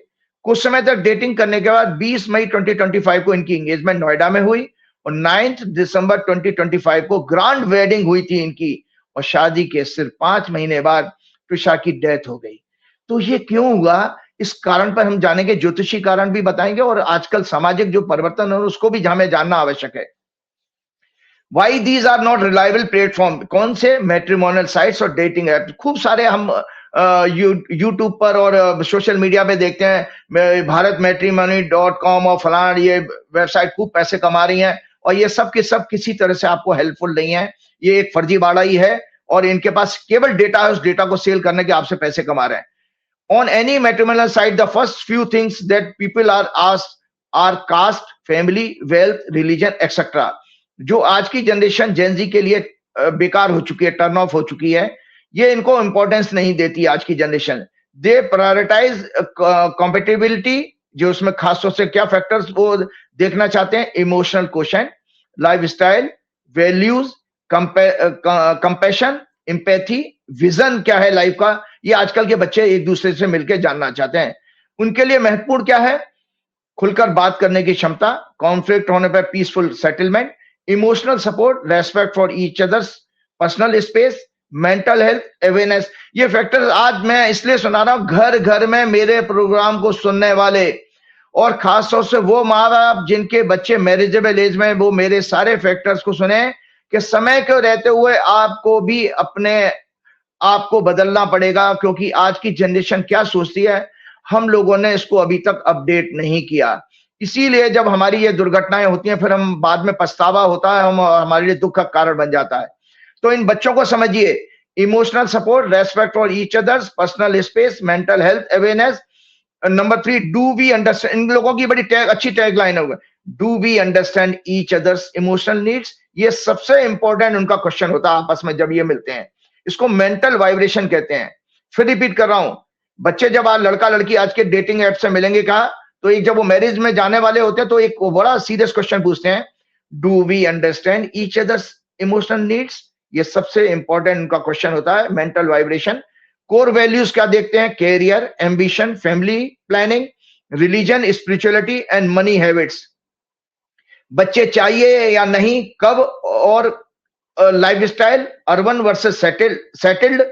कुछ समय तक डेटिंग करने के बाद 20 मई 2025 को इनकी एंगेजमेंट नोएडा में हुई, और 9 दिसंबर 2025 को ग्रैंड वेडिंग हुई थी इनकी, और शादी के सिर्फ 5 महीने बाद ट्विशा की डेथ हो गई। तो ये क्यों हुआ, इस कारण पर हम जानेंगे, ज्योतिषी कारण भी बताएंगे, और आजकल सामाजिक जो परिवर्तन है उसको भी हमें जानना आवश्यक है। Why these are not reliable platform? कौन से मैट्रिमोनियल साइट्स और डेटिंग ऐप, खूब सारे हम यूट्यूब पर और सोशल मीडिया पे देखते हैं, भारत मैट्रिमोनी.com और फलाना ये वेबसाइट खूब पैसे कमा रही हैं, और ये सब के सब किसी तरह से आपको हेल्पफुल नहीं है। ये एक फर्जीवाड़ा ही है, और इनके पास केवल डेटा है, उस डेटा को सेल करने के आपसे पैसे कमा रहे हैं. On any matrimonial site, the first few things that people are asked are caste, family, wealth, religion, etc. जो आज की जनरेशन जेनजी के लिए बेकार हो चुकी है, टर्न ऑफ हो चुकी है, ये इनको इंपॉर्टेंस नहीं देती आज की जनरेशन. दे प्रायोरिटाइज कॉम्पेटिबिलिटी, जो उसमें खासतौर से क्या फैक्टर्स वो देखना चाहते हैं, emotional question, lifestyle, values, compassion, empathy, vision क्या है लाइफ का, ये आजकल के बच्चे एक दूसरे से मिलकर जानना चाहते हैं. उनके लिए महत्वपूर्ण क्या है, खुलकर बात करने की क्षमता, कॉन्फ्लिक्ट होने पर peaceful settlement, emotional support, respect for each others, personal space, mental health awareness. ये फैक्टर्स आज मैं इसलिए सुना रहा हूं, घर घर में मेरे प्रोग्राम को सुनने वाले और खासतौर से वो माँ बाप जिनके बच्चे मैरिजेबल एज में, वो मेरे सारे फैक्टर्स को सुने कि समय को रहते हुए आपको भी अपने आपको बदलना पड़ेगा, क्योंकि आज की जनरेशन क्या सोचती है, हम लोगों ने इसको अभी तक अपडेट नहीं किया. इसीलिए जब हमारी ये दुर्घटनाएं होती हैं, फिर हम बाद में पछतावा होता है, हम हमारे लिए दुख का कारण बन जाता है. तो इन बच्चों को समझिए, emotional support, respect for each others, personal space, mental health awareness. Number 3, do we understand. इन लोगों की बड़ी अच्छी टैग लाइन होगा, do we understand each others emotional needs. ये सबसे इंपॉर्टेंट उनका क्वेश्चन होता है आपस में जब ये मिलते हैं. इसको मेंटल वाइब्रेशन कहते हैं. फिर रिपीट कर रहा हूं, बच्चे जब आज लड़का लड़की आज के डेटिंग ऐप से मिलेंगे कहा, तो एक जब वो मैरिज में जाने वाले होते हैं तो एक बड़ा सीरियस क्वेश्चन पूछते हैं, do we understand each others emotional needs. ये सबसे इंपॉर्टेंट उनका क्वेश्चन होता है, मेंटल वाइब्रेशन. कोर वैल्यूज क्या देखते हैं, career, ambition, family planning, religion, spirituality and money habits. बच्चे चाहिए या नहीं, कब और lifestyle, urban versus settled.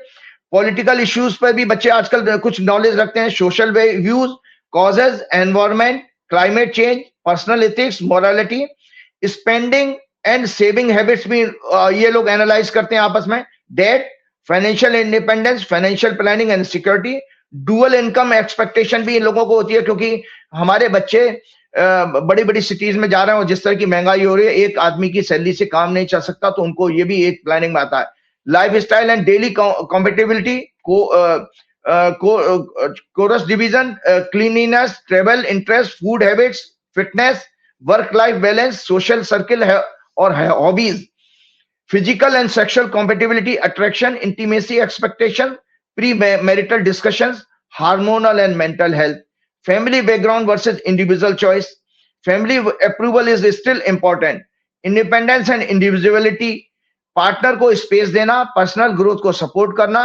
Political issues पर भी बच्चे आजकल कुछ नॉलेज रखते हैं, social views, causes, environment, climate change, personal ethics, morality, spending and saving habits भी ये लोग एनालाइज करते हैं आपस में. Debt, financial independence, financial planning and security. Dual income expectation भी इन लोगों को होती है, क्योंककि हमारे बच्चे बड़ी बड़ी सिटीज में जा रहे हो, जिस तरह की महंगाई हो रही है, एक आदमी की सैलरी से काम नहीं चल सकता, तो उनको ये भी एक प्लानिंग में आता है. Life style and daily compatibility, chores division, cleanliness, travel, interest, food habits, fitness, work life balance, social circle और hobbies. Physical and sexual compatibility, attraction, intimacy expectation, pre marital discussions, hormonal and mental health. Family background versus individual choice. Family approval is still important. Independence and individuality. Partner को space देना, personal growth को support करना,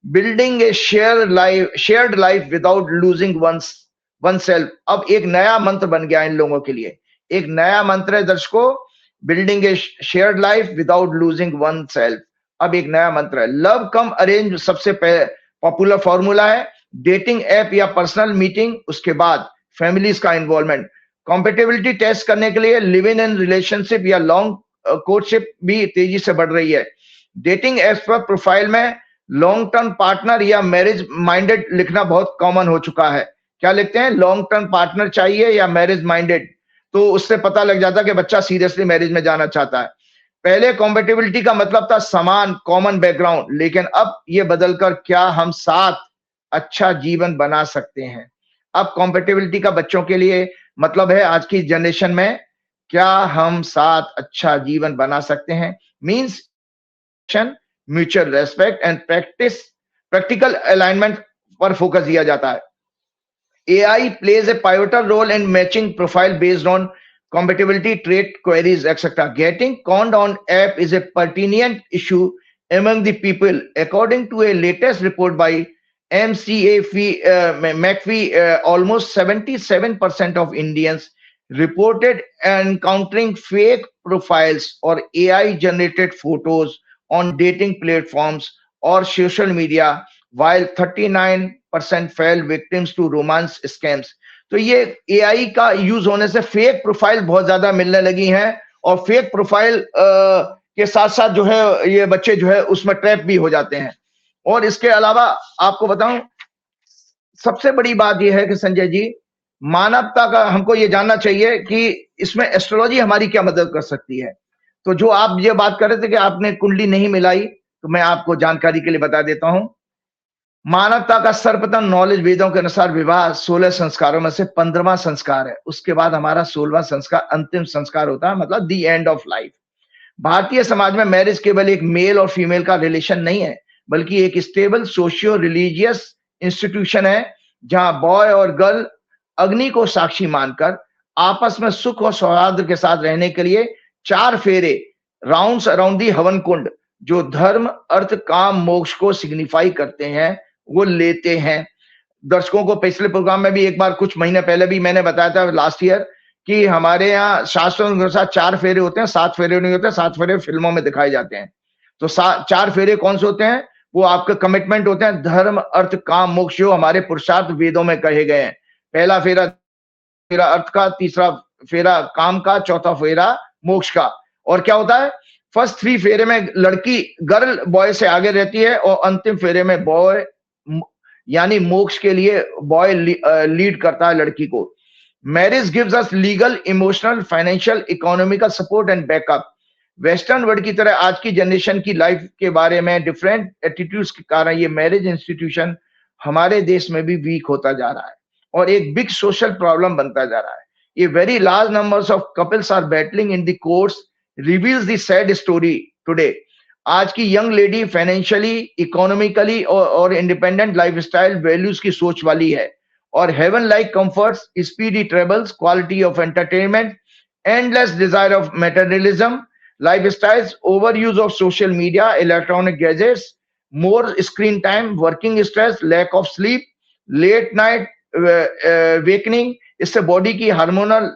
building a shared life without losing oneself. अब एक नया मंत्र बन गया इन लोगों के लिए, एक नया मंत्र है दर्शकों, building a shared life without losing oneself. अब एक नया मंत्र है. लव कम अरेंज सबसे पॉपुलर फॉर्मूला है. डेटिंग ऐप या पर्सनल मीटिंग, उसके बाद फैमिलीज का इन्वॉल्वमेंट. कॉम्पेटिबिलिटी टेस्ट करने के लिए लिव इन रिलेशनशिप या लॉन्ग कोर्टशिप भी तेजी से बढ़ रही है. डेटिंग ऐप्स पर प्रोफाइल में लॉन्ग टर्म पार्टनर या मैरिज माइंडेड लिखना बहुत कॉमन हो चुका है. क्या लिखते हैं, लॉन्ग टर्म पार्टनर चाहिए या मैरिज माइंडेड. तो उससे पता लग जाता है कि बच्चा सीरियसली मैरिज में जाना चाहता है. पहले कॉम्पेटिबिलिटी का मतलब था समान, कॉमन बैकग्राउंड, लेकिन अब ये बदलकर क्या हम साथ अच्छा जीवन बना सकते हैं. अब कॉम्पेटिबिलिटी का बच्चों के लिए मतलब है आज की जनरेशन में, क्या हम साथ अच्छा जीवन बना सकते हैं. Means mutual respect and practical alignment पर फोकस दिया जाता है. AI plays a pivotal role in matching profile based on compatibility, trait, queries, etc. Getting conned on app is a pertinent issue among the people. According to a latest report by McAfee, almost 77% of Indians reported encountering fake profiles or AI-generated photos on dating platforms or social media, while 39% fell victims to romance scams. तो ये AI का use होने से fake profile बहुत ज्यादा मिलने लगी हैं, और फेक प्रोफाइल के साथ साथ जो है ये बच्चे जो है उसमें ट्रैप भी हो जाते हैं. और इसके अलावा आपको बताऊं, सबसे बड़ी बात यह है कि संजय जी, मानवता का हमको ये जानना चाहिए कि इसमें एस्ट्रोलॉजी हमारी क्या मदद कर सकती है. तो जो आप ये बात कर रहे थे कि आपने कुंडली नहीं मिलाई, तो मैं आपको जानकारी के लिए बता देता हूं। मानवता का सर्वप्रथम नॉलेज वेदों के अनुसार विवाह 16 संस्कारों में से 15वां संस्कार है। उसके बाद हमारा 16वां संस्कार अंतिम संस्कार होता है, मतलब दी end of life. Bharatiya Samaj में मैरिज केवल एक मेल और फीमेल का रिलेशन नहीं है, बल्कि एक स्टेबल सोशियो रिलीजियस इंस्टीट्यूशन है, जहां बॉय और गर्ल अग्नि को साक्षी मानकर आपस में सुख और सौहार्द के साथ रहने के लिए 4 फेरे राउंड्स अराउंड दी हवन कुंड, जो धर्म अर्थ काम मोक्ष को सिग्निफाई करते हैं, वो लेते हैं। दर्शकों को पिछले प्रोग्राम में भी एक बार कुछ महीने पहले भी मैंने बताया था लास्ट ईयर कि हमारे यहाँ शास्त्रों के अनुसार 4 फेरे होते हैं, 7 फेरे नहीं होते। 7 फेरे फिल्मों में दिखाए जाते हैं। तो 4 फेरे कौन से होते हैं? वो आपके कमिटमेंट होते हैं, धर्म अर्थ काम मोक्ष, जो हमारे पुरुषार्थ वेदों में कहे गए हैं। पहला फेरा अर्थ का, तीसरा फेरा काम का, चौथा फेरा मोक्ष का। और क्या होता है, फर्स्ट 3 फेरे में लड़की गर्ल बॉय से आगे रहती है और अंतिम फेरे में बॉय यानी मोक्ष के लिए बॉय लीड करता है लड़की को। Marriage gives us legal, emotional, financial, economical support and backup. Western world की तरह आज की जनरेशन की लाइफ के बारे में डिफरेंट एटीट्यूड्स के कारण ये मैरिज इंस्टीट्यूशन हमारे देश में भी वीक होता जा रहा है और एक बिग सोशल प्रॉब्लम बनता जा रहा है। ये very large numbers of couples are battling in the courts reveals the sad story today. आज की यंग लेडी फाइनेंशियली, इकोनॉमिकली और इंडिपेंडेंट लाइफस्टाइल वैल्यूज की सोच वाली है और heaven like comforts, speedy travels, quality of entertainment, endless desire of materialism, lifestyles, overuse of social media, electronic gadgets, more screen time, working stress, lack of sleep, late night wakening, इससे body की hormonal,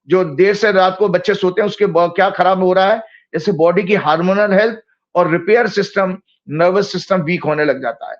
जो देर से रात को बच्चे सोते हैं उसके क्या खराब हो रहा है, इससे बॉडी की हार्मोनल हेल्थ और repair system, nervous system weak होने लग जाता है।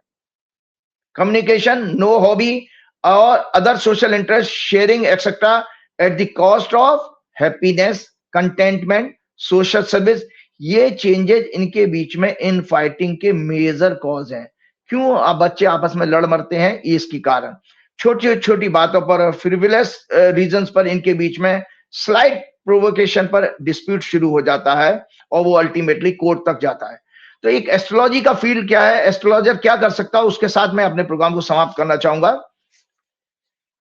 कम्युनिकेशन, नो हॉबी और other social interest, sharing etcetera at the cost of happiness, contentment, social service. ये चेंजेस इनके बीच में इन फाइटिंग के मेजर कॉज हैं। क्यों अब बच्चे आपस में लड़ मरते हैं? इसकी कारण छोटी छोटी बातों पर, फ्रिवलस रीजंस पर इनके बीच में स्लाइट प्रोवोकेशन पर डिस्प्यूट शुरू हो जाता है और वो अल्टीमेटली कोर्ट तक जाता है। तो एक एस्ट्रोलॉजी का फील्ड क्या है, एस्ट्रोलॉजर क्या कर सकता है, उसके साथ मैं अपने प्रोग्राम को समाप्त करना चाहूंगा।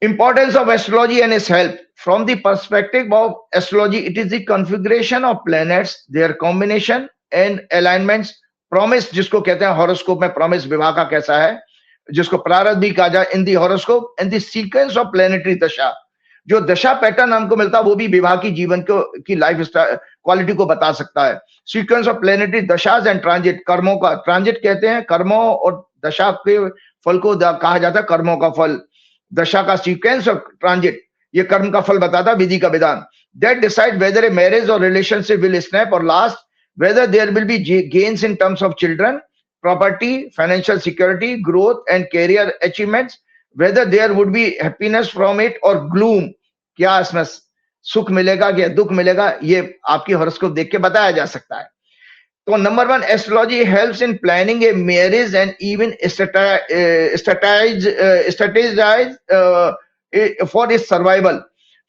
Importance of astrology and its help. From the perspective of astrology, it is the configuration of planets, their combination and alignments. Promise, जिसको कहते हैं हॉरोस्कोप में प्रॉमिस विवाह का कैसा है, जिसको प्रारब्ध भी कहा जाए, in the horoscope and the sequence of planetary dasha. जो दशा पैटर्न हमको मिलता है वो भी विवाह की जीवन को की लाइफ क्वालिटी को बता सकता है। Sequence of planetary dashas and transit, कर्मों का ट्रांजिट कहते हैं, कर्मों और दशा के फल को कहा जाता है कर्मों का फल। दशा का सीक्वेंस ऑफ ट्रांजिट ये कर्म का फल बताता, विधि का विधान। That decide whether a marriage और रिलेशनशिप विल स्नैप और last, whether there will be gains in terms of children, property, financial security, growth and career achievements, whether there would be happiness from it और gloom, क्या इसमें सुख मिलेगा या दुख मिलेगा, ये आपकी हॉरोस्कोप देख के बताया जा सकता है। तो number 1, astrology helps in planning a marriage and even strategize for its survival.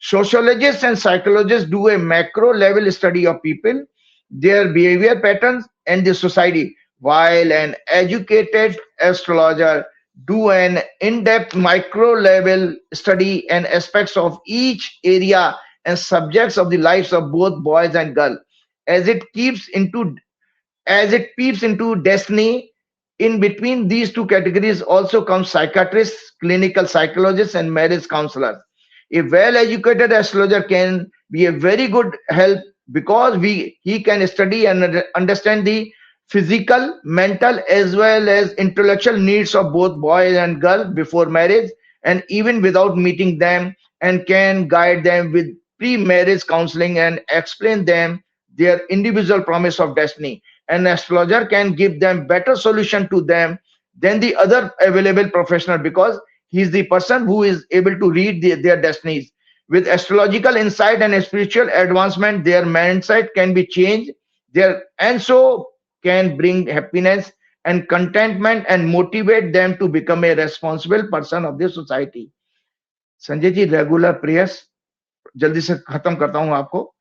Sociologists and psychologists do a macro level study of people, their behavior patterns and the society, while an educated astrologer do an in-depth micro level study and aspects of each area and subjects of the lives of both boys and girls. As it peeps into destiny. In between these two categories also come psychiatrists, clinical psychologists, and marriage counselors. A well-educated astrologer can be a very good help because he can study and understand the physical, mental, as well as intellectual needs of both boys and girls before marriage and even without meeting them, and can guide them with pre-marriage counseling and explain them their individual promise of destiny. An astrologer can give them better solution to them than the other available professional because he is the person who is able to read their destinies. With astrological insight and spiritual advancement, their mindset can be changed, and so can bring happiness and contentment and motivate them to become a responsible person of the society. Sanjay ji, regular prayers जल्दी से खत्म करता हूं आपको।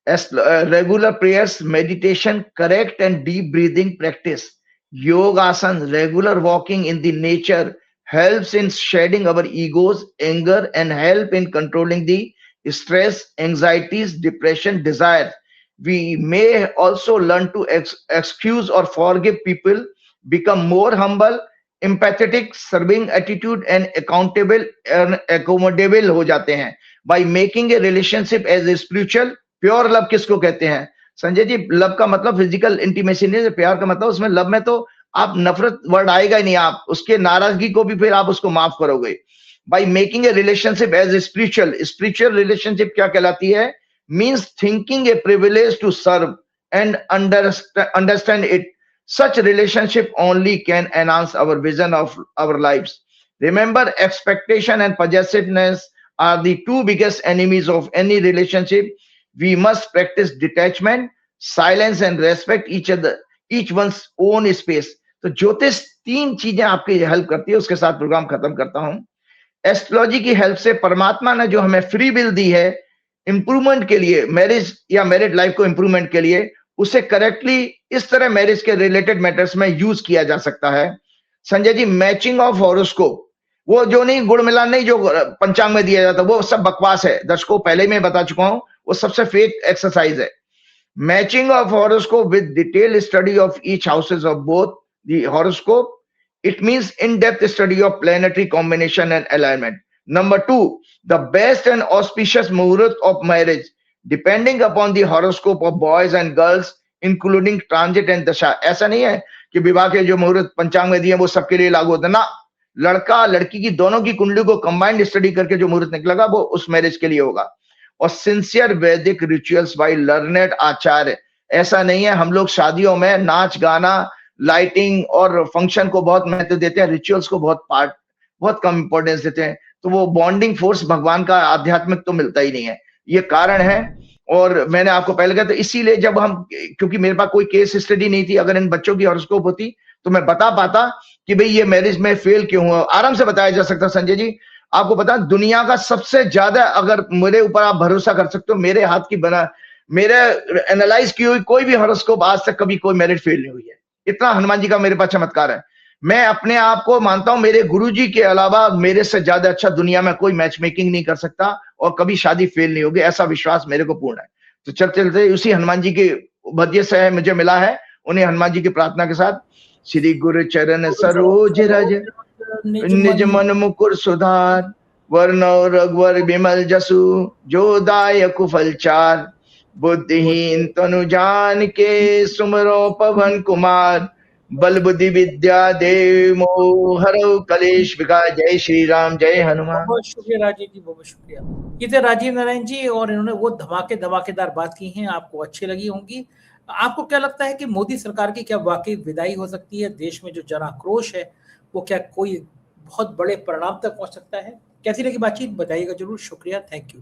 regular prayers, meditation, correct and deep breathing practice, yoga asana, regular walking in the nature helps in shedding our egos, anger, and help in controlling the stress, anxieties, depression, desires. We may also learn to excuse or forgive people, become more humble, empathetic, serving attitude, and accountable and accommodable हो जाते हैं. By making a relationship as a spiritual, pure love किसको कहते हैं Sanjay ji? Love का मतलब physical intimacy नहीं है, प्यार का मतलब उसमें लव में तो आप नफरत वर्ड आएगा ही नहीं, आप उसके नाराजगी को भी फिर आप उसको माफ करोगे. By making a relationship as a spiritual, spiritual relationship क्या कहलाती है? Means thinking a privilege to serve and understand it. Such relationship only can enhance our vision of our lives. Remember, expectation and possessiveness are the two biggest enemies of any relationship. We must practice detachment, silence, and respect each one's own space. तो ज्योतिष 3 चीजें आपकी help करती है. उसके साथ programme खत्म करता हूं. एस्ट्रोलॉजी की हेल्प से परमात्मा ने जो हमें फ्री विल दी है इंप्रूवमेंट के लिए, मैरिज या मैरिड लाइफ को इंप्रूवमेंट के लिए, उसे करेक्टली इस तरह मैरिज के रिलेटेड मैटर्स में यूज किया जा सकता है. Sanjay ji, matching of horoscope, वो जो नहीं गुड़ मिलान नहीं जो पंचांग में दिया जाता, वो सब बकवास है. दर्शकों पहले ही मैं बता चुका हूं, वो सबसे फेक एक्सरसाइज है. Matching of horoscope with detail study of each houses of both the horoscope. It means in-depth study of planetary combination and alignment. Number 2, the best and auspicious muhurat of marriage, depending upon the horoscope of boys and girls, including transit and dasha. ऐसा नहीं है कि विवाह के जो मुहूर्त पंचांग में दिए वो सबके लिए लागू होता ना. लड़का लड़की की दोनों की कुंडली को कंबाइंड स्टडी करके जो मुहूर्त निकलेगा वो उस मैरिज के लिए होगा. और सिंसियर वैदिक रिचुअल्स बाय लर्नेड आचार्य. ऐसा नहीं है हम लोग शादियों में नाच गाना, लाइटिंग और फंक्शन को बहुत महत्व देते हैं, रिचुअल्स को बहुत कम इंपॉर्टेंस देते हैं. तो वो बॉन्डिंग फोर्स भगवान का आध्यात्मिक तो मिलता ही नहीं है. ये कारण है. और मैंने आपको पहले कहा, तो इसीलिए जब हम, क्योंकि मेरे पास कोई केस स्टडी नहीं थी, अगर इन बच्चों की हॉरोस्कोप होती तो मैं बता पाता कि भाई ये मैरिज में फेल क्यों हुआ, आराम से बताया जा सकता. संजय जी आपको पता, दुनिया का सबसे ज्यादा, अगर मेरे ऊपर आप भरोसा कर सकते हो, मेरे हाथ की बना, मेरे एनालाइज की हुई कोई भी हॉरोस्कोप आज तक कभी कोई मैरिज फेल नहीं हुई है. इतना हनुमान जी का मेरे पास चमत्कार है. मैं अपने आप को मानता हूं मेरे गुरुजी के अलावा मेरे से ज्यादा अच्छा दुनिया में कोई मैच मेकिंग नहीं कर सकता और कभी शादी फेल नहीं होगी, ऐसा विश्वास मेरे को पूर्ण है. तो चलते चलते उसी हनुमान जी के भद्य से मुझे मिला है, उन्हें हनुमान जी की प्रार्थना के साथ. श्री गुरु चरण सरोज रज निज मन मुकुर सुधार, वर्ण रघुवर विमल जसु जो दायक फल चार. बुद्धिहीन तनु जान के सुमरो पवन कुमार, बल बुद्धि विद्या देव मोह हरौ कलेश विकार. जय श्री राम, जय हनुमान. बहुत शुक्रिया राजीव जी, बहुत शुक्रिया. ये थे राजीव नारायण जी और इन्होंने वो धमाकेदार बात की हैं, आपको अच्छी लगी होंगी. आपको क्या लगता है कि मोदी सरकार की क्या वाकई विदाई हो सकती है? देश में जो जन आक्रोश है वो क्या कोई बहुत बड़े परिणाम तक पहुंच सकता है? कैसी लगी बातचीत बताइएगा जरूर. शुक्रिया, थैंक यू.